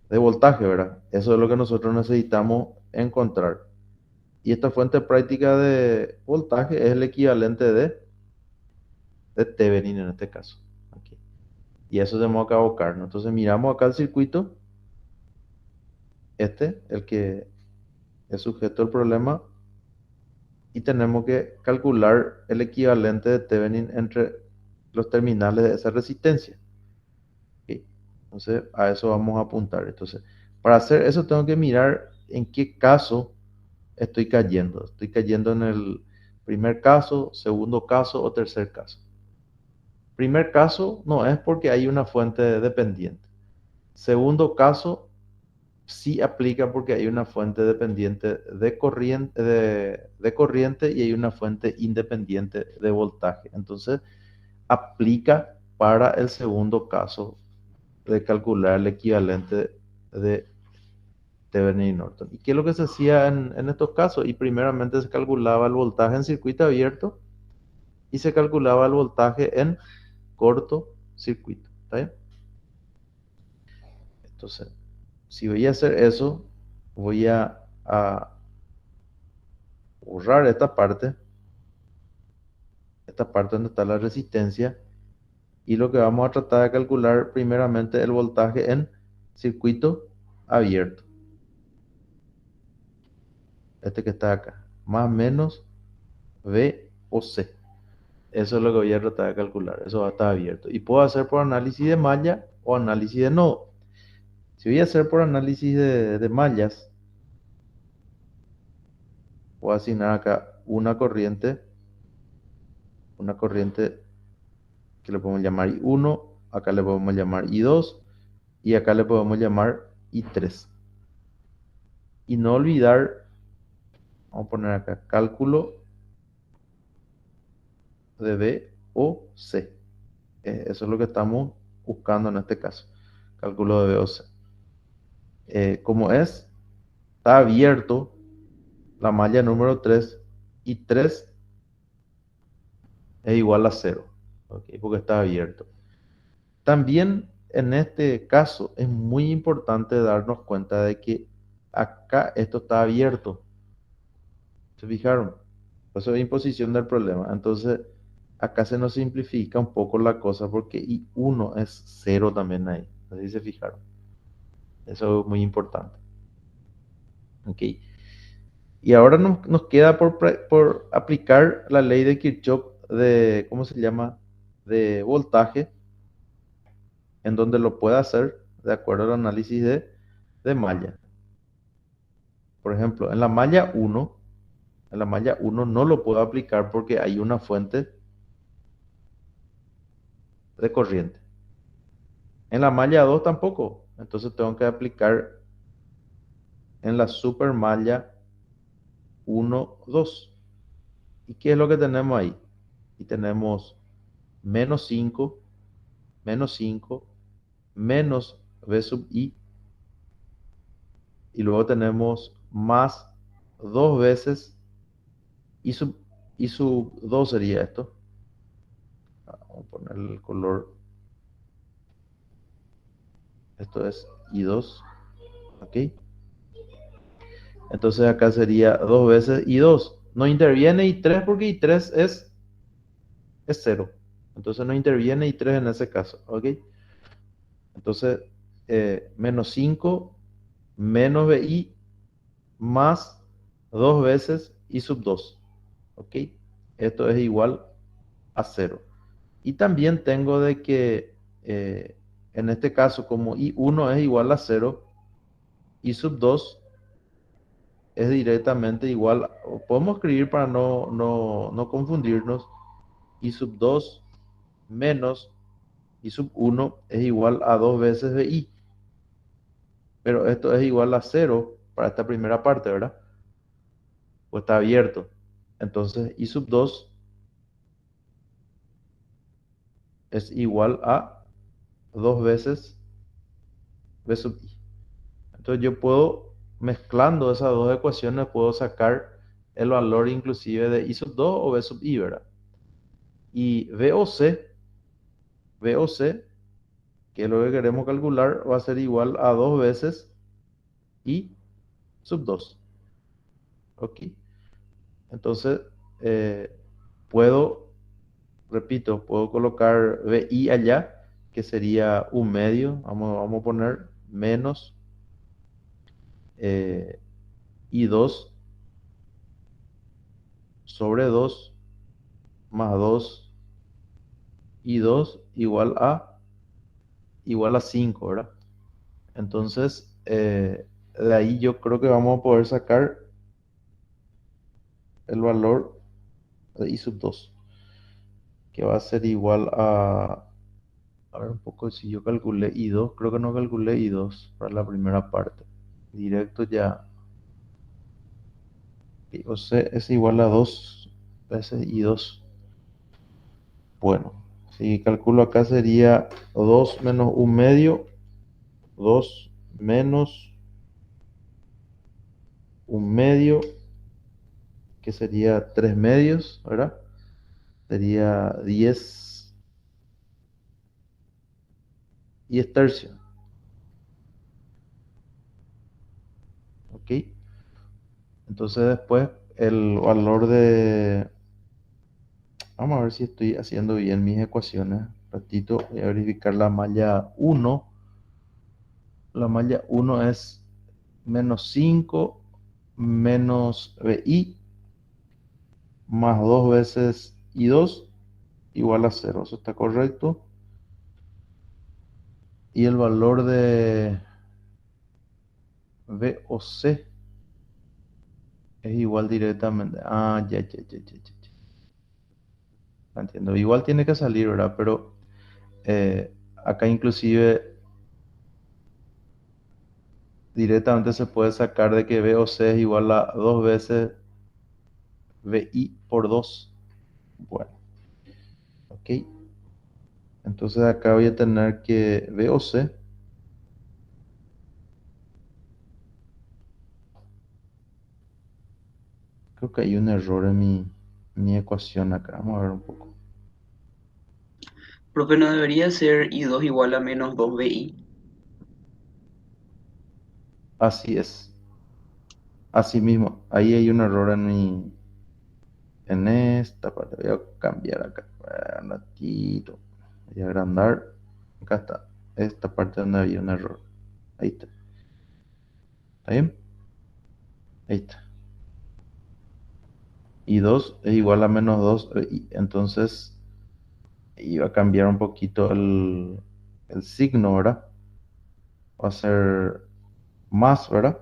Speaker 1: De voltaje, ¿verdad? Eso es lo que nosotros necesitamos encontrar. Y esta fuente práctica de voltaje es el equivalente de Thevenin en este caso. Aquí. Y eso tenemos que abocar, ¿no? Entonces miramos acá el circuito, el que es sujeto al problema, y tenemos que calcular el equivalente de Thevenin entre los terminales de esa resistencia. ¿Ok? Entonces a eso vamos a apuntar. Entonces, para hacer eso tengo que mirar en qué caso estoy cayendo. Estoy cayendo en el primer caso, segundo caso o tercer caso. Primer caso no es porque hay una fuente dependiente. Segundo caso sí aplica porque hay una fuente dependiente de corriente y hay una fuente independiente de voltaje. Entonces aplica para el segundo caso de calcular el equivalente de Thevenin y Norton. ¿Y qué es lo que se hacía en estos casos? Y primeramente se calculaba el voltaje en circuito abierto y se calculaba el voltaje en cortocircuito. ¿Está bien? Entonces, si voy a hacer eso, voy a borrar esta parte donde está la resistencia, y lo que vamos a tratar de calcular primeramente el voltaje en circuito abierto. Este que está acá, más o menos V o C. Eso es lo que voy a tratar de calcular. Eso va a estar abierto. Y puedo hacer por análisis de malla o análisis de nodo. Si voy a hacer por análisis de mallas, voy a asignar acá una corriente que le podemos llamar I1, acá le podemos llamar I2 y acá le podemos llamar I3. Y no olvidar, vamos a poner acá cálculo de B o C. Eso es lo que estamos buscando en este caso. Cálculo de B o C. Como está abierto la malla número 3 y 3 es igual a 0. ¿Ok? Porque está abierto. También en este caso es muy importante darnos cuenta de que acá esto está abierto. ¿Se fijaron? Eso es imposición del problema. Entonces, acá se nos simplifica un poco la cosa porque I1 es 0 también ahí. Así se fijaron. Eso es muy importante. ¿Ok? Y ahora nos queda por aplicar la ley de Kirchhoff de, ¿cómo se llama? De voltaje, en donde lo pueda hacer de acuerdo al análisis de malla. Por ejemplo, en la malla uno no lo puedo aplicar porque hay una fuente de corriente. En la malla 2 tampoco. Entonces tengo que aplicar en la super malla 1, 2. ¿Y qué es lo que tenemos ahí? Y tenemos menos 5, menos 5, menos V sub I, y luego tenemos más dos veces Y sub, y sub 2 sería esto. Vamos a poner el color. Esto es I2. ¿Ok? Entonces acá sería 2 veces I2. No interviene I3 porque I3 es cero. Entonces no interviene I3 en ese caso. ¿Ok? Entonces, menos 5 menos BI más 2 veces I sub 2. ¿Ok? Esto es igual a cero. Y también tengo de que en este caso, como I1 es igual a cero, I sub 2 es directamente igual, o podemos escribir para no confundirnos, I sub 2 menos I sub 1 es igual a 2 veces de I, pero esto es igual a cero para esta primera parte, ¿verdad? Pues está abierto. Entonces I sub 2 es igual a 2 veces B sub I. Entonces yo puedo, mezclando esas dos ecuaciones, puedo sacar el valor inclusive de I sub 2 o B sub I, ¿verdad? Y VOC, que es lo que queremos calcular, va a ser igual a 2 veces I sub 2. ¿Ok? Entonces, eh, puedo, repito, puedo colocar VI allá, que sería un medio, vamos a poner menos I2 sobre 2 más 2 I2 igual a 5, ¿verdad? Entonces, de ahí yo creo que vamos a poder sacar el valor de I sub 2, que va a ser igual a ver un poco si yo calculé I2, creo que no calculé I2 para la primera parte. Directo ya, o sea, es igual a 2 veces I2. Bueno, si calculo acá sería 2 menos un medio, 2 menos un medio, que sería 3 medios, ¿verdad? Sería 10 tercios, ¿ok? Entonces después el valor de... Vamos a ver si estoy haciendo bien mis ecuaciones. Un ratito, voy a verificar la malla uno. La malla uno es menos 5 menos BI más 2 veces I2 igual a cero. Eso está correcto. Y el valor de VOC es igual directamente. Ah, ya. Entiendo. Igual tiene que salir, ¿verdad? Pero acá inclusive directamente se puede sacar de que VOC es igual a 2 veces VI por 2. Bueno, ok. Entonces acá voy a tener que VOC, creo que hay un error en mi ecuación acá. Vamos a ver un poco.
Speaker 3: Profe, ¿no debería ser I2 igual a menos 2BI?
Speaker 1: Así es. Así mismo. Ahí hay un error en esta parte. Voy a cambiar acá. Un ratito. Voy a agrandar. Acá está. Esta parte donde había un error. Ahí está. ¿Está bien? Ahí está. Y 2 es igual a menos 2. Entonces iba a cambiar un poquito el signo, ¿verdad? Va a ser más, ¿verdad?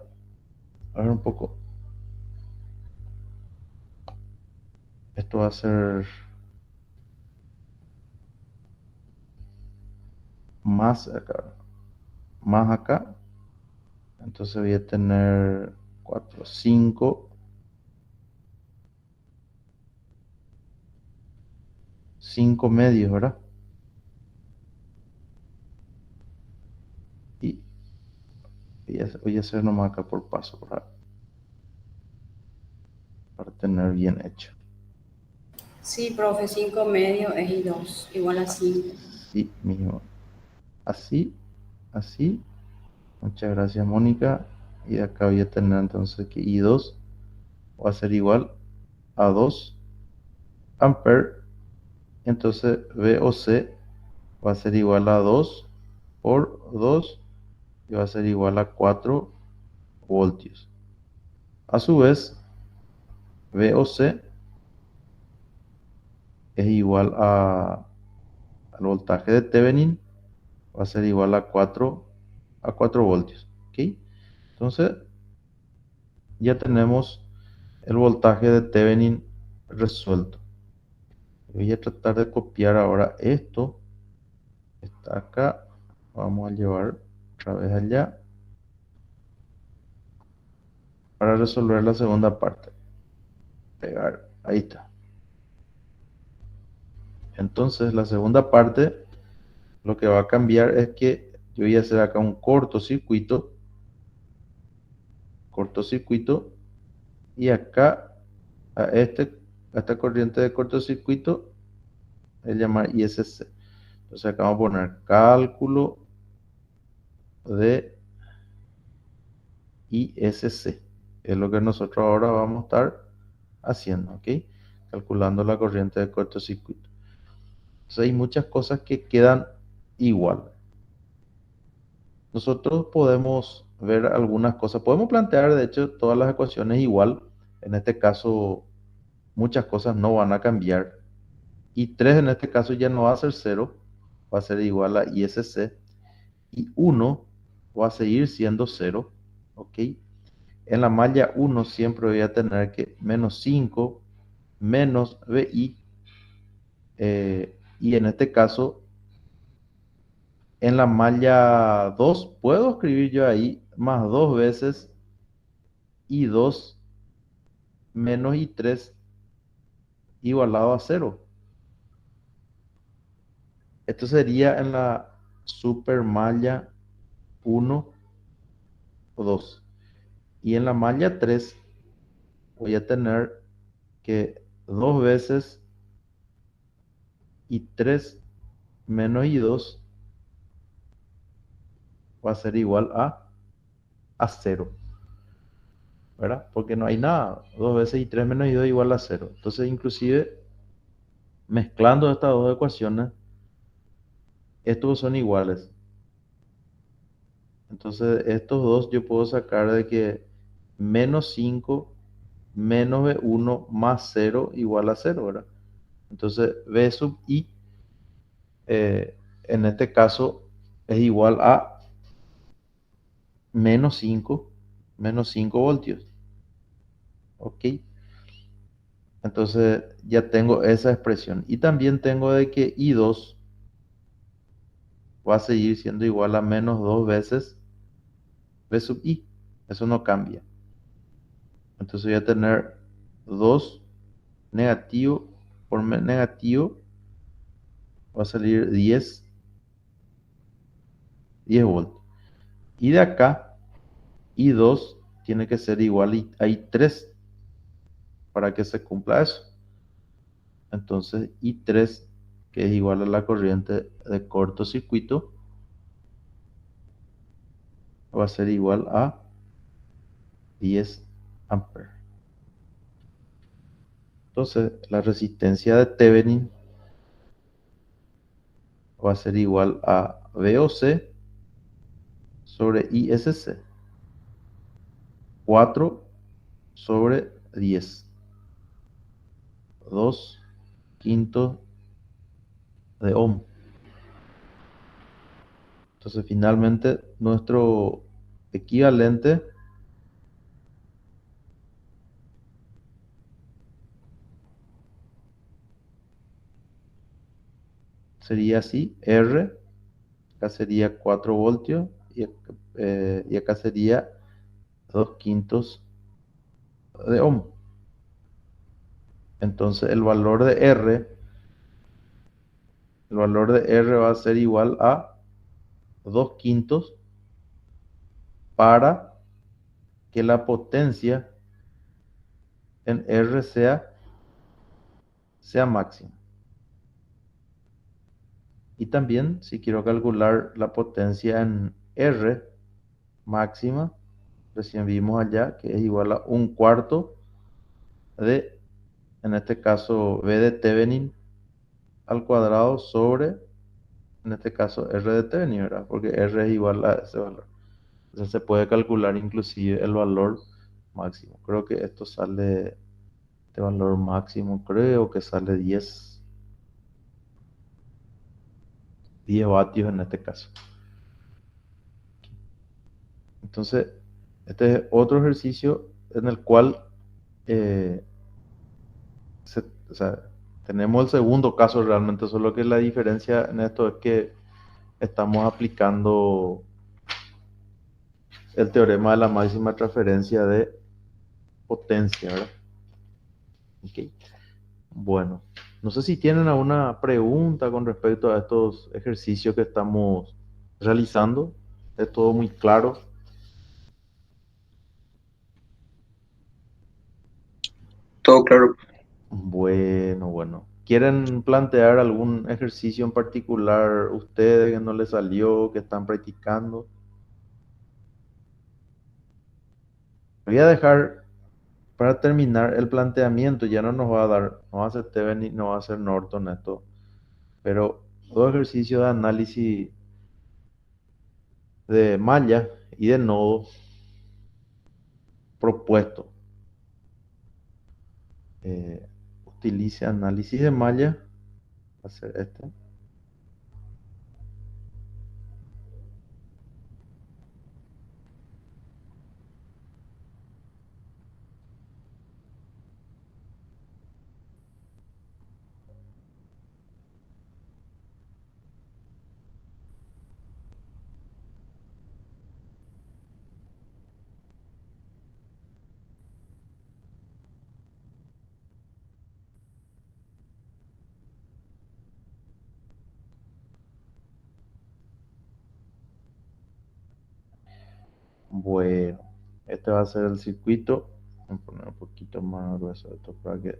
Speaker 1: A ver un poco. Esto va a ser más acá. Más acá. Entonces voy a tener 4 5 medios, ¿verdad? Y voy a hacer nomás acá por paso, para tener tener bien hecho.
Speaker 4: Sí, profe, 5 medio es I2, igual a 5.
Speaker 1: Sí, mismo. Así, así. Muchas gracias, Mónica. Y de acá voy a tener entonces que I2 va a ser igual a 2 ampere. Entonces VOC va a ser igual a 2 por 2 y va a ser igual a 4 voltios. A su vez, VOC es igual al voltaje de Thevenin, va a ser igual a 4 voltios. ¿Ok? Entonces, ya tenemos el voltaje de Thevenin resuelto. Voy a tratar de copiar ahora esto. Está acá. Vamos a llevar otra vez allá para resolver la segunda parte. Pegar. Ahí está. Entonces, la segunda parte, lo que va a cambiar es que yo voy a hacer acá un cortocircuito. Y acá a esta corriente de cortocircuito es llamar ISC. Entonces acá vamos a poner cálculo de ISC. Es lo que nosotros ahora vamos a estar haciendo, ¿ok? Calculando la corriente de cortocircuito. Entonces hay muchas cosas que quedan igual. Nosotros podemos ver algunas cosas, podemos plantear de hecho todas las ecuaciones igual. En este caso muchas cosas no van a cambiar. Y 3 en este caso ya no va a ser 0, va a ser igual a ISC. Y 1 va a seguir siendo 0, ¿ok? En la malla 1 siempre voy a tener que menos 5 menos BI. Y en este caso, en la malla 2 puedo escribir yo ahí más 2 veces I2 menos I3 igualado a 0. Esto sería en la supermalla 1 o 2. Y en la malla 3 voy a tener que 2 veces I3 menos I2 va a ser igual a 0. ¿Verdad? Porque no hay nada. 2 veces I3 menos I2 igual a 0. Entonces, inclusive, mezclando estas dos ecuaciones, estos son iguales. Entonces, estos dos yo puedo sacar de que menos 5 menos B1 más 0 igual a 0, ¿verdad? Entonces, B sub I, en este caso, es igual a menos 5 voltios. ¿Ok? Entonces, ya tengo esa expresión. Y también tengo de que I2 va a seguir siendo igual a menos 2 veces B sub I. Eso no cambia. Entonces voy a tener 2 negativo por negativo. Va a salir 10 volts. Y de acá, I2 tiene que ser igual a I3 para que se cumpla eso. Entonces I3, que es igual a la corriente de cortocircuito, va a ser igual a 10 amperes. Entonces, la resistencia de Thevenin va a ser igual a VOC sobre ISC. 4 sobre 10. 2 quintos de ohm. Entonces, finalmente, nuestro equivalente sería así, R, acá sería 4 voltios y acá sería 2 quintos de ohm. Entonces el valor de R va a ser igual a 2 quintos para que la potencia en R sea máxima. Y también, si quiero calcular la potencia en R máxima, recién vimos allá que es igual a un cuarto de, en este caso, V de Thevenin al cuadrado sobre, en este caso, R de Thevenin, ¿verdad? Porque R es igual a ese valor. Entonces se puede calcular inclusive el valor máximo. Creo que esto sale, este valor máximo, creo que sale 10 vatios en este caso. Entonces, este es otro ejercicio en el cual eh, o sea, tenemos el segundo caso realmente, solo que la diferencia en esto es que estamos aplicando el teorema de la máxima transferencia de potencia, ¿verdad? Ok. Bueno, no sé si tienen alguna pregunta con respecto a estos ejercicios que estamos realizando. Es todo muy claro.
Speaker 3: Todo claro.
Speaker 1: Bueno. ¿Quieren plantear algún ejercicio en particular ustedes que no les salió, que están practicando? Voy a dejar para terminar el planteamiento, ya no nos va a dar, no va a ser Steven ni no va a ser Norton esto, pero dos ejercicios de análisis de malla y de nodo propuesto. Utilice análisis de malla, va a ser este. Bueno, este va a ser el circuito. Voy a poner un poquito más grueso esto para que...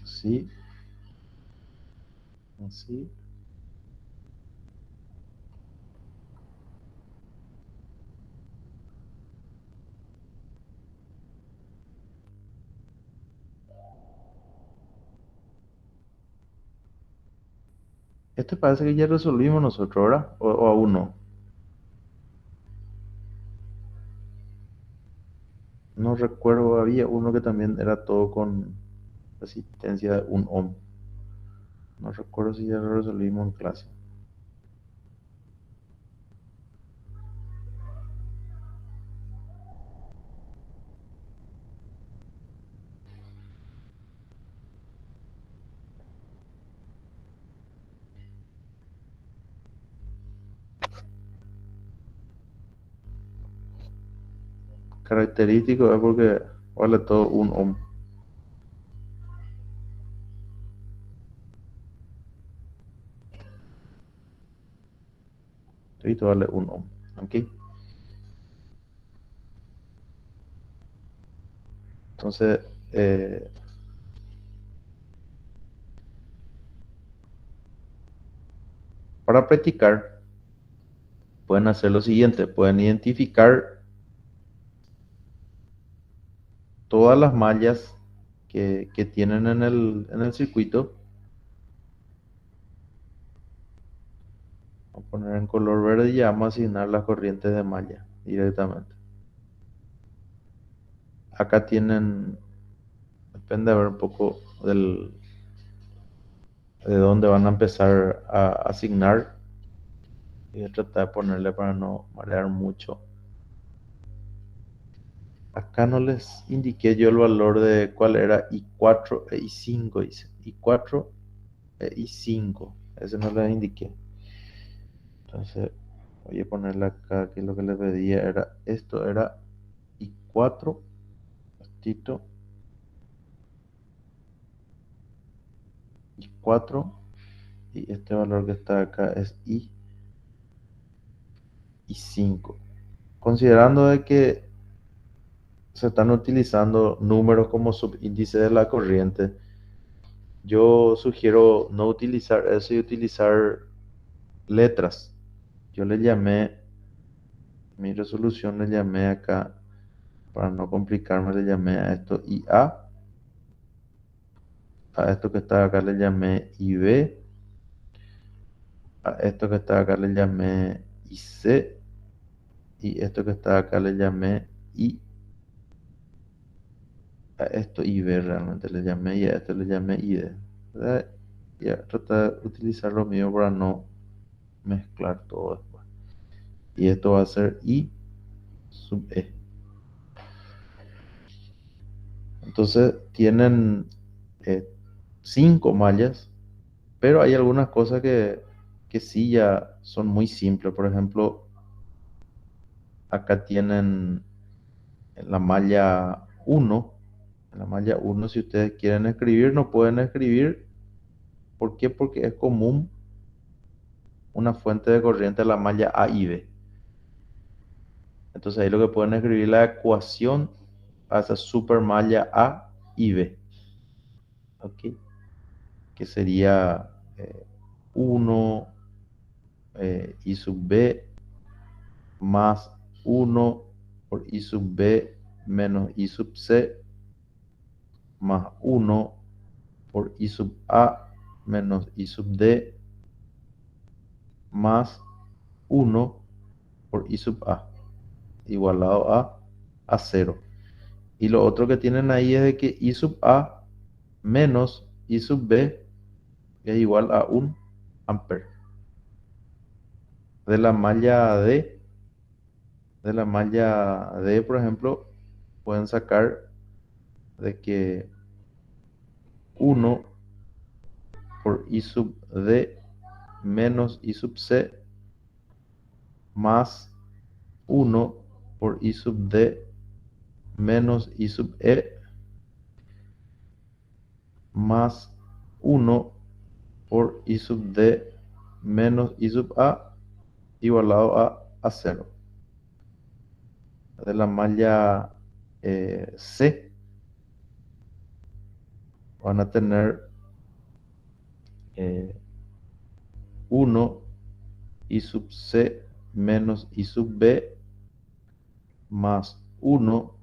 Speaker 1: Sí, así. Este parece que ya resolvimos nosotros, ¿verdad? O aún no. No recuerdo, había uno que también era todo con resistencia de 1 ohm. No recuerdo si ya lo resolvimos en clase. Característico es porque vale todo 1 ohm. Esto vale 1 ohm. ¿Ok? Entonces, para practicar, pueden hacer lo siguiente. Pueden identificar todas las mallas que tienen en el circuito. Voy a poner en color verde y ya vamos a asignar las corrientes de malla directamente. Acá tienen, depende de ver un poco de dónde van a empezar a asignar. Voy a tratar de ponerle para no marear mucho. Acá no les indiqué yo el valor de cuál era I4 e I5, dice. I4 e I5. Ese no les indiqué. Entonces, voy a ponerle acá que lo que le pedía era esto, era I4, estito, I4, y este valor que está acá es I5. y 5. Considerando de que se están utilizando números como subíndice de la corriente, yo sugiero no utilizar eso y utilizar letras. Yo le llamé, mi resolución le llamé acá, para no complicarme, le llamé a esto IA. A esto que está acá le llamé IB. A esto que está acá le llamé IC. Y esto que está acá le llamé I. A esto IB realmente le llamé y a esto le llamé ID. ¿Verdad? Y a tratar de utilizar lo mío para no mezclar todo después. Y esto va a ser I sub E. Entonces tienen 5 mallas, pero hay algunas cosas que sí ya son muy simples. Por ejemplo, acá tienen en la malla 1. En la malla 1, si ustedes quieren escribir, no pueden escribir. ¿Por qué? Porque es común una fuente de corriente a la malla A y B. Entonces ahí lo que pueden escribir la ecuación a esa supermalla A y B. ¿Ok? Que sería 1 I sub B más 1 por I sub B menos I sub C más 1 por I sub A menos I sub D más 1 por I sub A igualado a 0. Y lo otro que tienen ahí es de que I sub A menos I sub B es igual a 1 ampere. De la malla D, por ejemplo, pueden sacar de que 1 por I sub D menos I sub C más 1 por I sub D menos I sub E más 1 por I sub D menos I sub A igualado a 0. De la malla C van a tener 1 I sub C menos I sub B más 1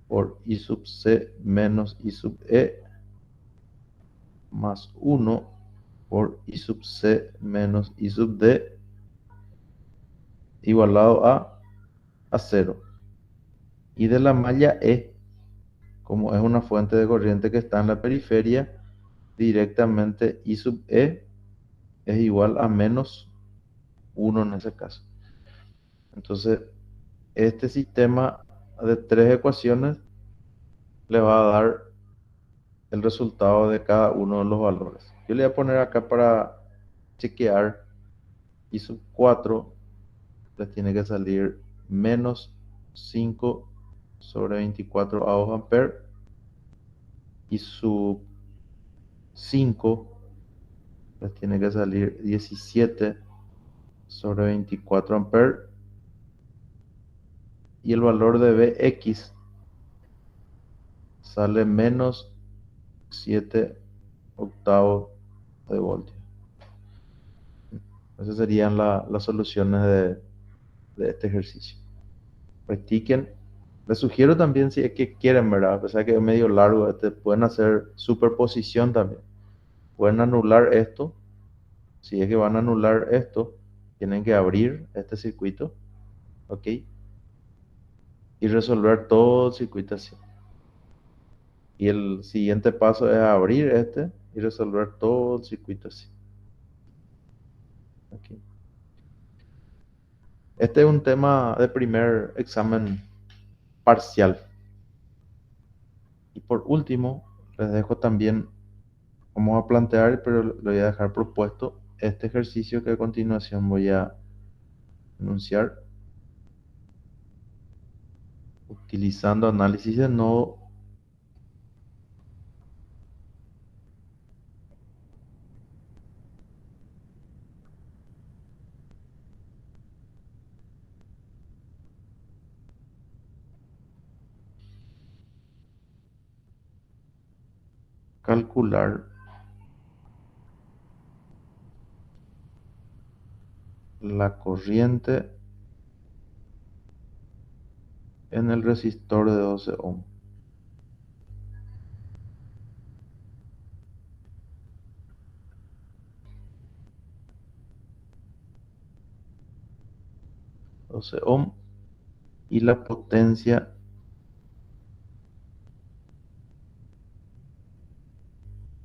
Speaker 1: por I sub C menos I sub E más 1 por I sub C menos I sub D igualado a 0. Y de la malla E, como es una fuente de corriente que está en la periferia, directamente I sub E es igual a menos 1 en ese caso. Entonces, este sistema de 3 ecuaciones le va a dar el resultado de cada uno de los valores. Yo le voy a poner acá para chequear. I sub 4 les tiene que salir menos 5 sobre 24 avos ampere. I sub 5 les tiene que salir 17 sobre 24 ampere. Y el valor de Bx sale menos 7 octavos de voltio. Esas serían las soluciones de este ejercicio. Practiquen. Les sugiero también, si es que quieren, ¿verdad? A pesar que es medio largo, pueden hacer superposición también. Pueden anular esto. Si es que van a anular esto, tienen que abrir este circuito, ¿ok? Y resolver todo el circuito así. Y el siguiente paso es abrir este y resolver todo el circuito así. ¿Ok? Este es un tema de primer examen parcial. Y por último, les dejo también, vamos a plantear, pero lo voy a dejar propuesto, este ejercicio que a continuación voy a enunciar, utilizando análisis de nodo. calcular la corriente en el resistor de 12 ohm. Ohm y la potencia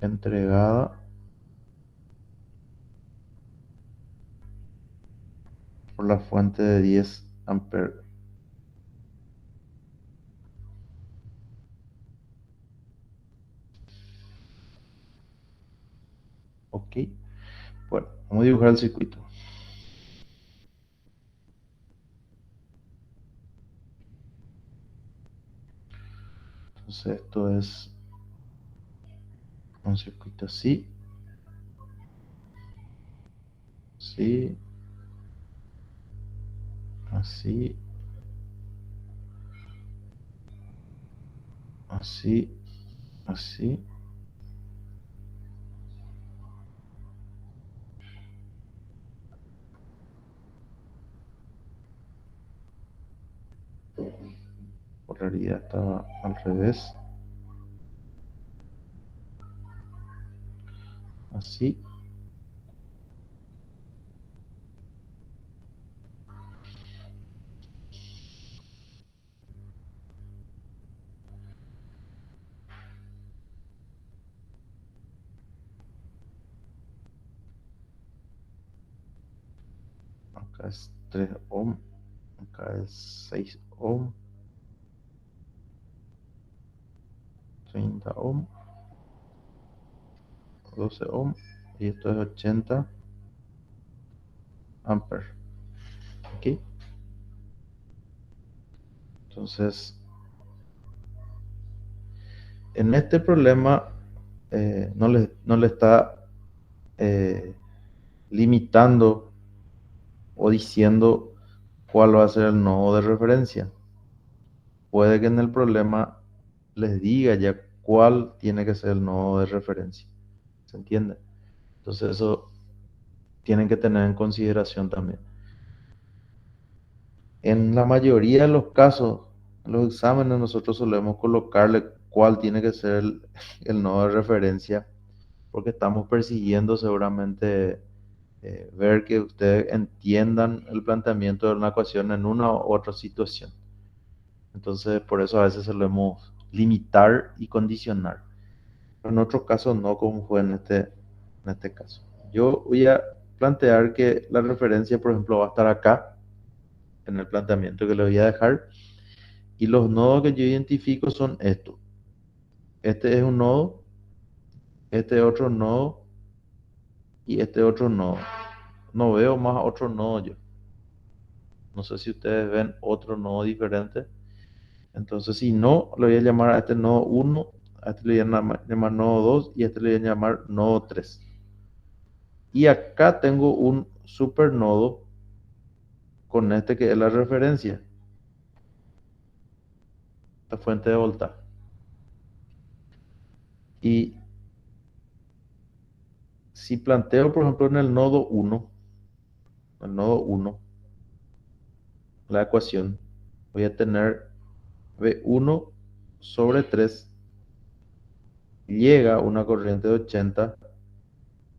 Speaker 1: entregada por la fuente de 10 amperes. Ok, bueno, vamos a dibujar el circuito. Entonces esto es un circuito así, así, así, así, así. Polaridad estaba al revés. Así. Acá es 3 ohm. Acá es 6 ohm. 30 ohm. 12 ohm. Y esto es 80 amperes. ¿Ok? Entonces, en este problema no le está limitando o diciendo cuál va a ser el nodo de referencia. Puede que en el problema les diga ya cuál tiene que ser el nodo de referencia. ¿Se entiende? Entonces eso tienen que tener en consideración también. En la mayoría de los casos, en los exámenes nosotros solemos colocarle cuál tiene que ser el nodo de referencia, porque estamos persiguiendo seguramente ver que ustedes entiendan el planteamiento de una ecuación en una u otra situación. Entonces, por eso a veces solemos limitar y condicionar. Pero en otros casos no, como fue en este caso. Yo voy a plantear que la referencia, por ejemplo, va a estar acá, en el planteamiento que le voy a dejar. Y los nodos que yo identifico son estos. Este es un nodo, este es otro nodo y este es otro nodo. No veo más otro nodo yo. No sé si ustedes ven otro nodo diferente. Entonces, si no, le voy a llamar a este nodo 1, a este le voy a llamar nodo 2 y a este le voy a llamar nodo 3. Y acá tengo un supernodo con este que es la referencia, la fuente de voltaje. Y si planteo, por ejemplo, en el nodo 1, la ecuación, voy a tener V1 sobre 3 llega una corriente de 80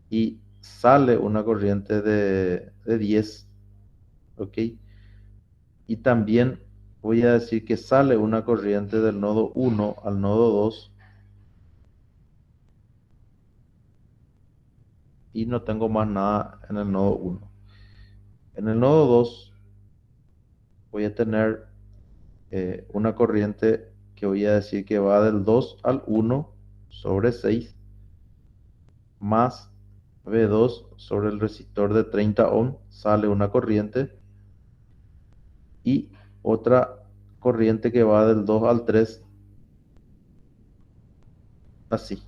Speaker 1: y sale una corriente de 10, ¿ok? Y también voy a decir que sale una corriente del nodo 1 al nodo 2 y no tengo más nada en el nodo 1. En el nodo 2 voy a tener una corriente que voy a decir que va del 2 al 1 sobre 6 más V2 sobre el resistor de 30 ohm sale una corriente y otra corriente que va del 2 al 3 así.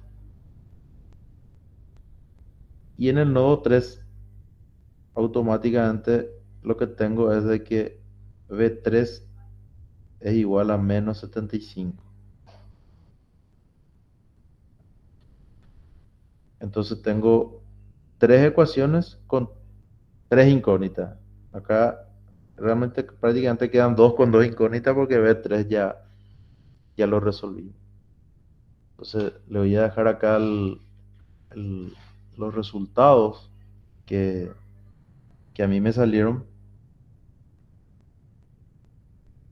Speaker 1: Y en el nodo 3 automáticamente lo que tengo es de que V3 es igual a menos 75. Entonces tengo tres ecuaciones con tres incógnitas. Acá realmente prácticamente quedan dos con dos incógnitas porque B3 ya lo resolví. Entonces le voy a dejar acá el- los resultados que, que a mí me salieron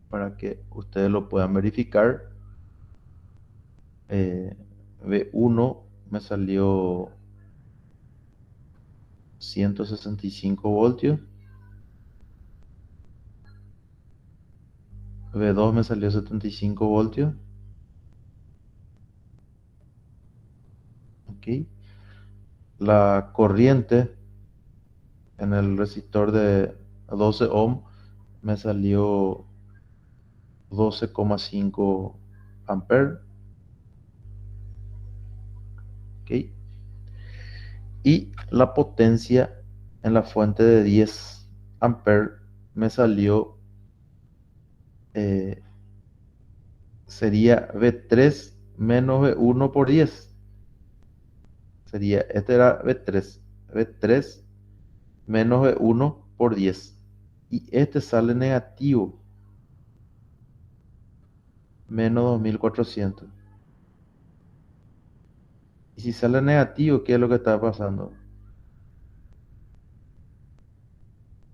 Speaker 1: para que ustedes lo puedan verificar. Eh, B1 me salió 165 voltios. B2 me salió 75 voltios. Ok. La corriente en el resistor de 12 ohm me salió 12,5 amperes. Ok. Y la potencia en la fuente de 10 amperes me salió, eh, sería V3 menos V1 por 10. Sería, este era V3. V3 menos V1 por 10. Y este sale negativo, menos 2400. Y si sale negativo, ¿qué es lo que está pasando?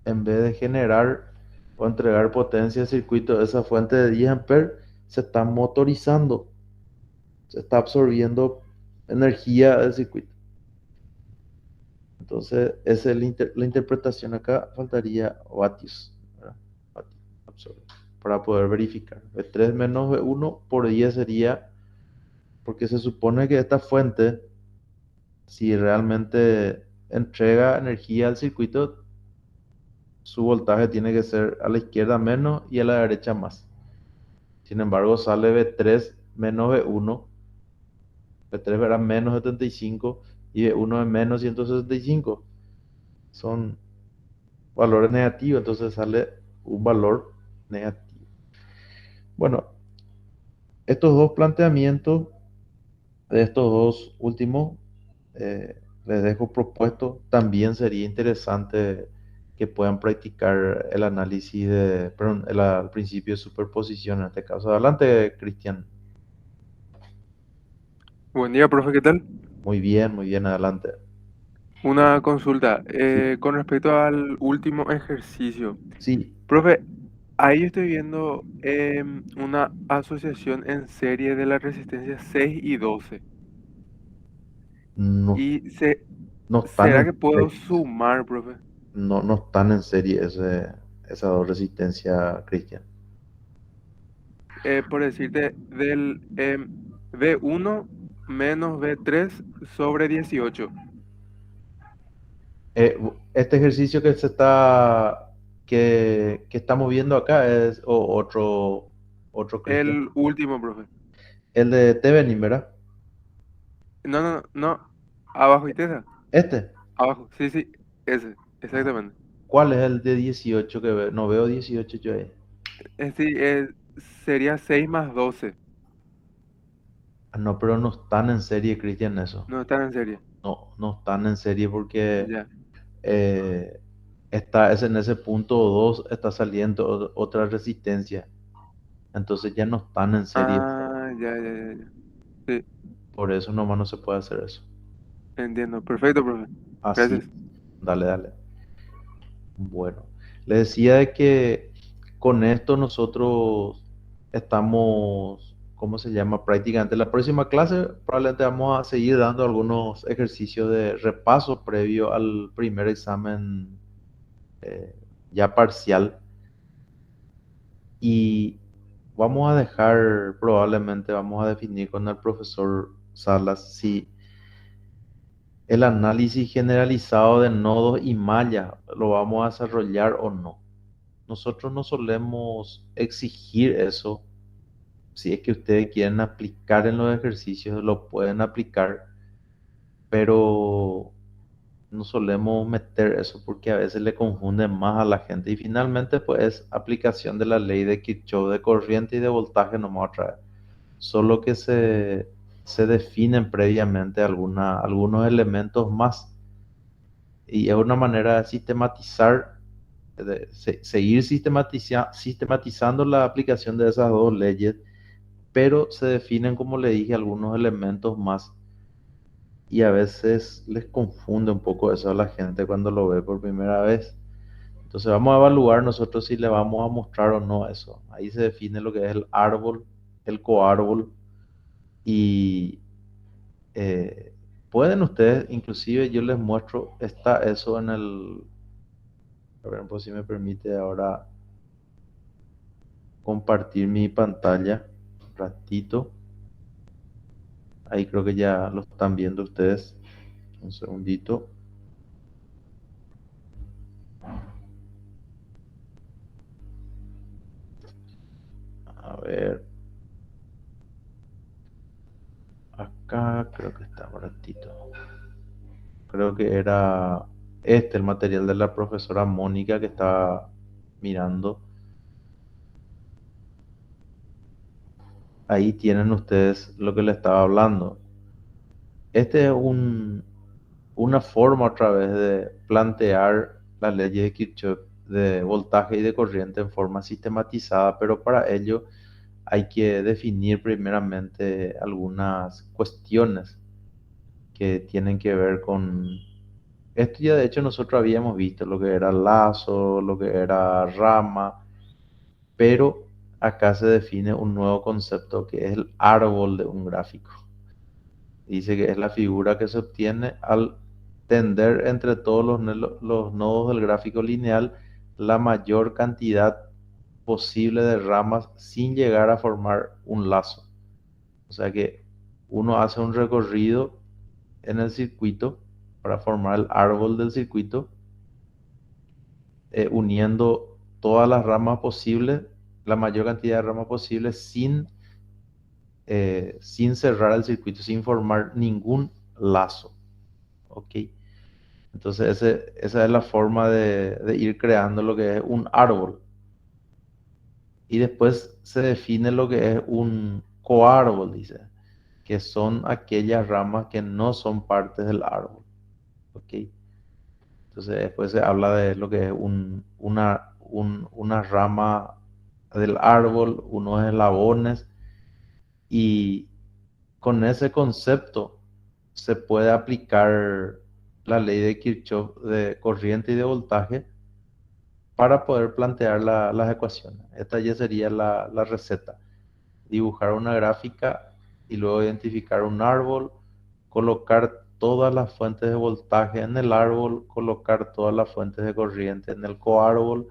Speaker 1: En vez de generar o entregar potencia al circuito, esa fuente de 10 amperes se está motorizando, se está absorbiendo energía del circuito. Entonces, esa es la interpretación acá, faltaría vatios, ¿verdad? Vatios absorbe, para poder verificar. V3 menos V1 por 10 sería, porque se supone que esta fuente, si realmente entrega energía al circuito, su voltaje tiene que ser a la izquierda menos y a la derecha más. Sin embargo, sale V3 menos V1. V3 verá menos 75 y V1 es menos 165. Son valores negativos, entonces sale un valor negativo. Bueno, estos dos planteamientos de estos dos últimos les dejo propuesto. También sería interesante que puedan practicar el análisis perdón, el principio de superposición en este caso. Adelante, Cristian.
Speaker 5: Buen día, profe, ¿qué tal?
Speaker 1: Muy bien, adelante.
Speaker 5: Una consulta.
Speaker 1: Sí,
Speaker 5: Con respecto al último ejercicio,
Speaker 1: sí,
Speaker 5: profe, ahí estoy viendo una asociación en serie de la resistencia 6 y 12.
Speaker 1: no,
Speaker 5: ¿Y
Speaker 1: no están
Speaker 5: será
Speaker 1: en
Speaker 5: que puedo
Speaker 1: serie,
Speaker 5: sumar, profe?
Speaker 1: no están en serie esas dos resistencias, Cristian.
Speaker 5: Por decirte, del V1 menos V3 sobre 18.
Speaker 1: Este ejercicio que estamos viendo acá es otro Cristian.
Speaker 5: El último, profe.
Speaker 1: El de Tevenin, ¿verdad?
Speaker 5: No, no, no. Abajo, ¿y tesa?
Speaker 1: Este.
Speaker 5: Abajo. Sí, sí. Ese.
Speaker 1: Ajá.
Speaker 5: Exactamente.
Speaker 1: ¿Cuál es el de 18 que veo? No veo 18 yo ahí.
Speaker 5: Sí, sería 6 más 12.
Speaker 1: Ah, no, pero no están en serie, Cristian, eso.
Speaker 5: No están en serie.
Speaker 1: No, no están en serie porque
Speaker 5: Ya.
Speaker 1: eh, es en ese punto 2 está saliendo otra resistencia. Entonces ya no están en serie.
Speaker 5: Ah, ya, ya, ya, ya. Sí,
Speaker 1: Por eso nomás no se puede hacer eso.
Speaker 5: entiendo. Perfecto, profe.
Speaker 1: Así,
Speaker 5: Gracias.
Speaker 1: dale, dale. Bueno, le decía de que con esto nosotros estamos, ¿cómo se llama? Prácticamente la próxima clase probablemente vamos a seguir dando algunos ejercicios de repaso previo al primer examen eh, ya parcial y vamos a dejar, probablemente vamos a definir con el profesor Salas si el análisis generalizado de nodos y mallas lo vamos a desarrollar o no. Nosotros no solemos exigir eso. Si es que ustedes quieren aplicar en los ejercicios, lo pueden aplicar, pero no solemos meter eso porque a veces le confunden más a la gente. Y finalmente, pues es aplicación de la ley de Kirchhoff de corriente y de voltaje nomás otra vez. Solo que se definen previamente algunos elementos más. Y es una manera de sistematizar, de seguir sistematizando la aplicación de esas dos leyes, pero se definen, como le dije, algunos elementos más. Y a veces les confunde un poco eso a la gente cuando lo ve por primera vez. Entonces vamos a evaluar nosotros si le vamos a mostrar o no eso. Ahí se define lo que es el árbol, el coárbol y eh, pueden ustedes, inclusive yo les muestro, está eso en el, a ver pues si me permite ahora compartir mi pantalla un ratito. Ahí creo que ya lo están viendo ustedes. Un segundito. A ver. Acá creo que está un ratito. Creo que era el material de la profesora Mónica que estaba mirando. Ahí tienen ustedes lo que le estaba hablando. Este es una forma otra vez de plantear las leyes de Kirchhoff de voltaje y de corriente en forma sistematizada, pero para ello hay que definir primeramente algunas cuestiones que tienen que ver con esto. Ya de hecho nosotros habíamos visto lo que era lazo, lo que era rama, pero acá se define un nuevo concepto que es el árbol de un gráfico. Dice que es la figura que se obtiene al tender entre todos los nodos del gráfico lineal la mayor cantidad posible de ramas sin llegar a formar un lazo. O sea que uno hace un recorrido en el circuito para formar el árbol del circuito, uniendo todas las ramas posibles, la mayor cantidad de ramas posibles sin cerrar el circuito, sin formar ningún lazo. ¿Ok? Entonces esa es la forma de ir creando lo que es un árbol. Y después se define lo que es un coárbol, dice, que son aquellas ramas que no son partes del árbol. ¿Ok? Entonces después se habla de lo que es una rama del árbol, unos eslabones, y con ese concepto se puede aplicar la ley de Kirchhoff de corriente y de voltaje para poder plantear las ecuaciones. Esta ya sería la receta. Dibujar una gráfica y luego identificar un árbol, colocar todas las fuentes de voltaje en el árbol, colocar todas las fuentes de corriente en el coárbol,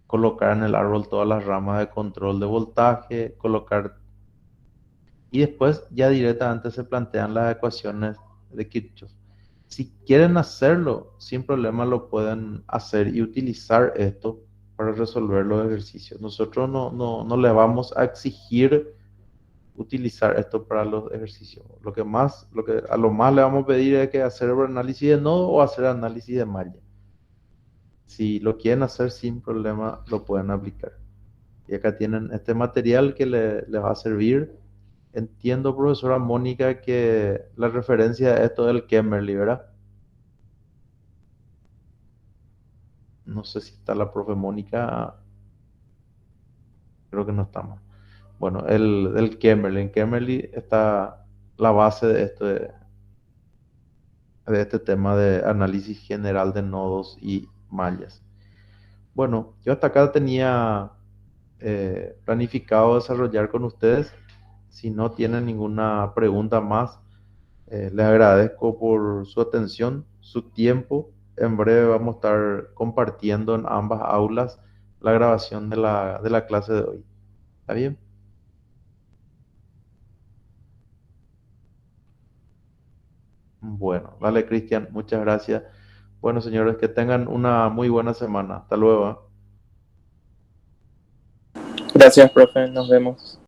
Speaker 1: colocar en el árbol todas las ramas de control de voltaje, colocar, y después ya directamente se plantean las ecuaciones de Kirchhoff. Si quieren hacerlo, sin problema lo pueden hacer y utilizar esto para resolver los ejercicios. Nosotros no le vamos a exigir utilizar esto para los ejercicios. A lo más le vamos a pedir es que hacer el análisis de nodo o hacer análisis de malla. Si lo quieren hacer sin problema, lo pueden aplicar. Y acá tienen este material que les va a servir. Entiendo, profesora Mónica, que la referencia a esto del Kemmerly, ¿verdad? No sé si está la profe Mónica. Creo que no estamos. Bueno, el Kemmerly. En Kemmerly está la base de este tema de análisis general de nodos y mallas. Bueno, yo hasta acá tenía planificado desarrollar con ustedes. Si no tienen ninguna pregunta más, les agradezco por su atención, su tiempo. En breve vamos a estar compartiendo en ambas aulas la grabación de la clase de hoy. ¿Está bien? Bueno, vale, Cristian, muchas gracias. Bueno, señores, que tengan una muy buena semana. Hasta luego.
Speaker 6: Gracias, profe. Nos vemos.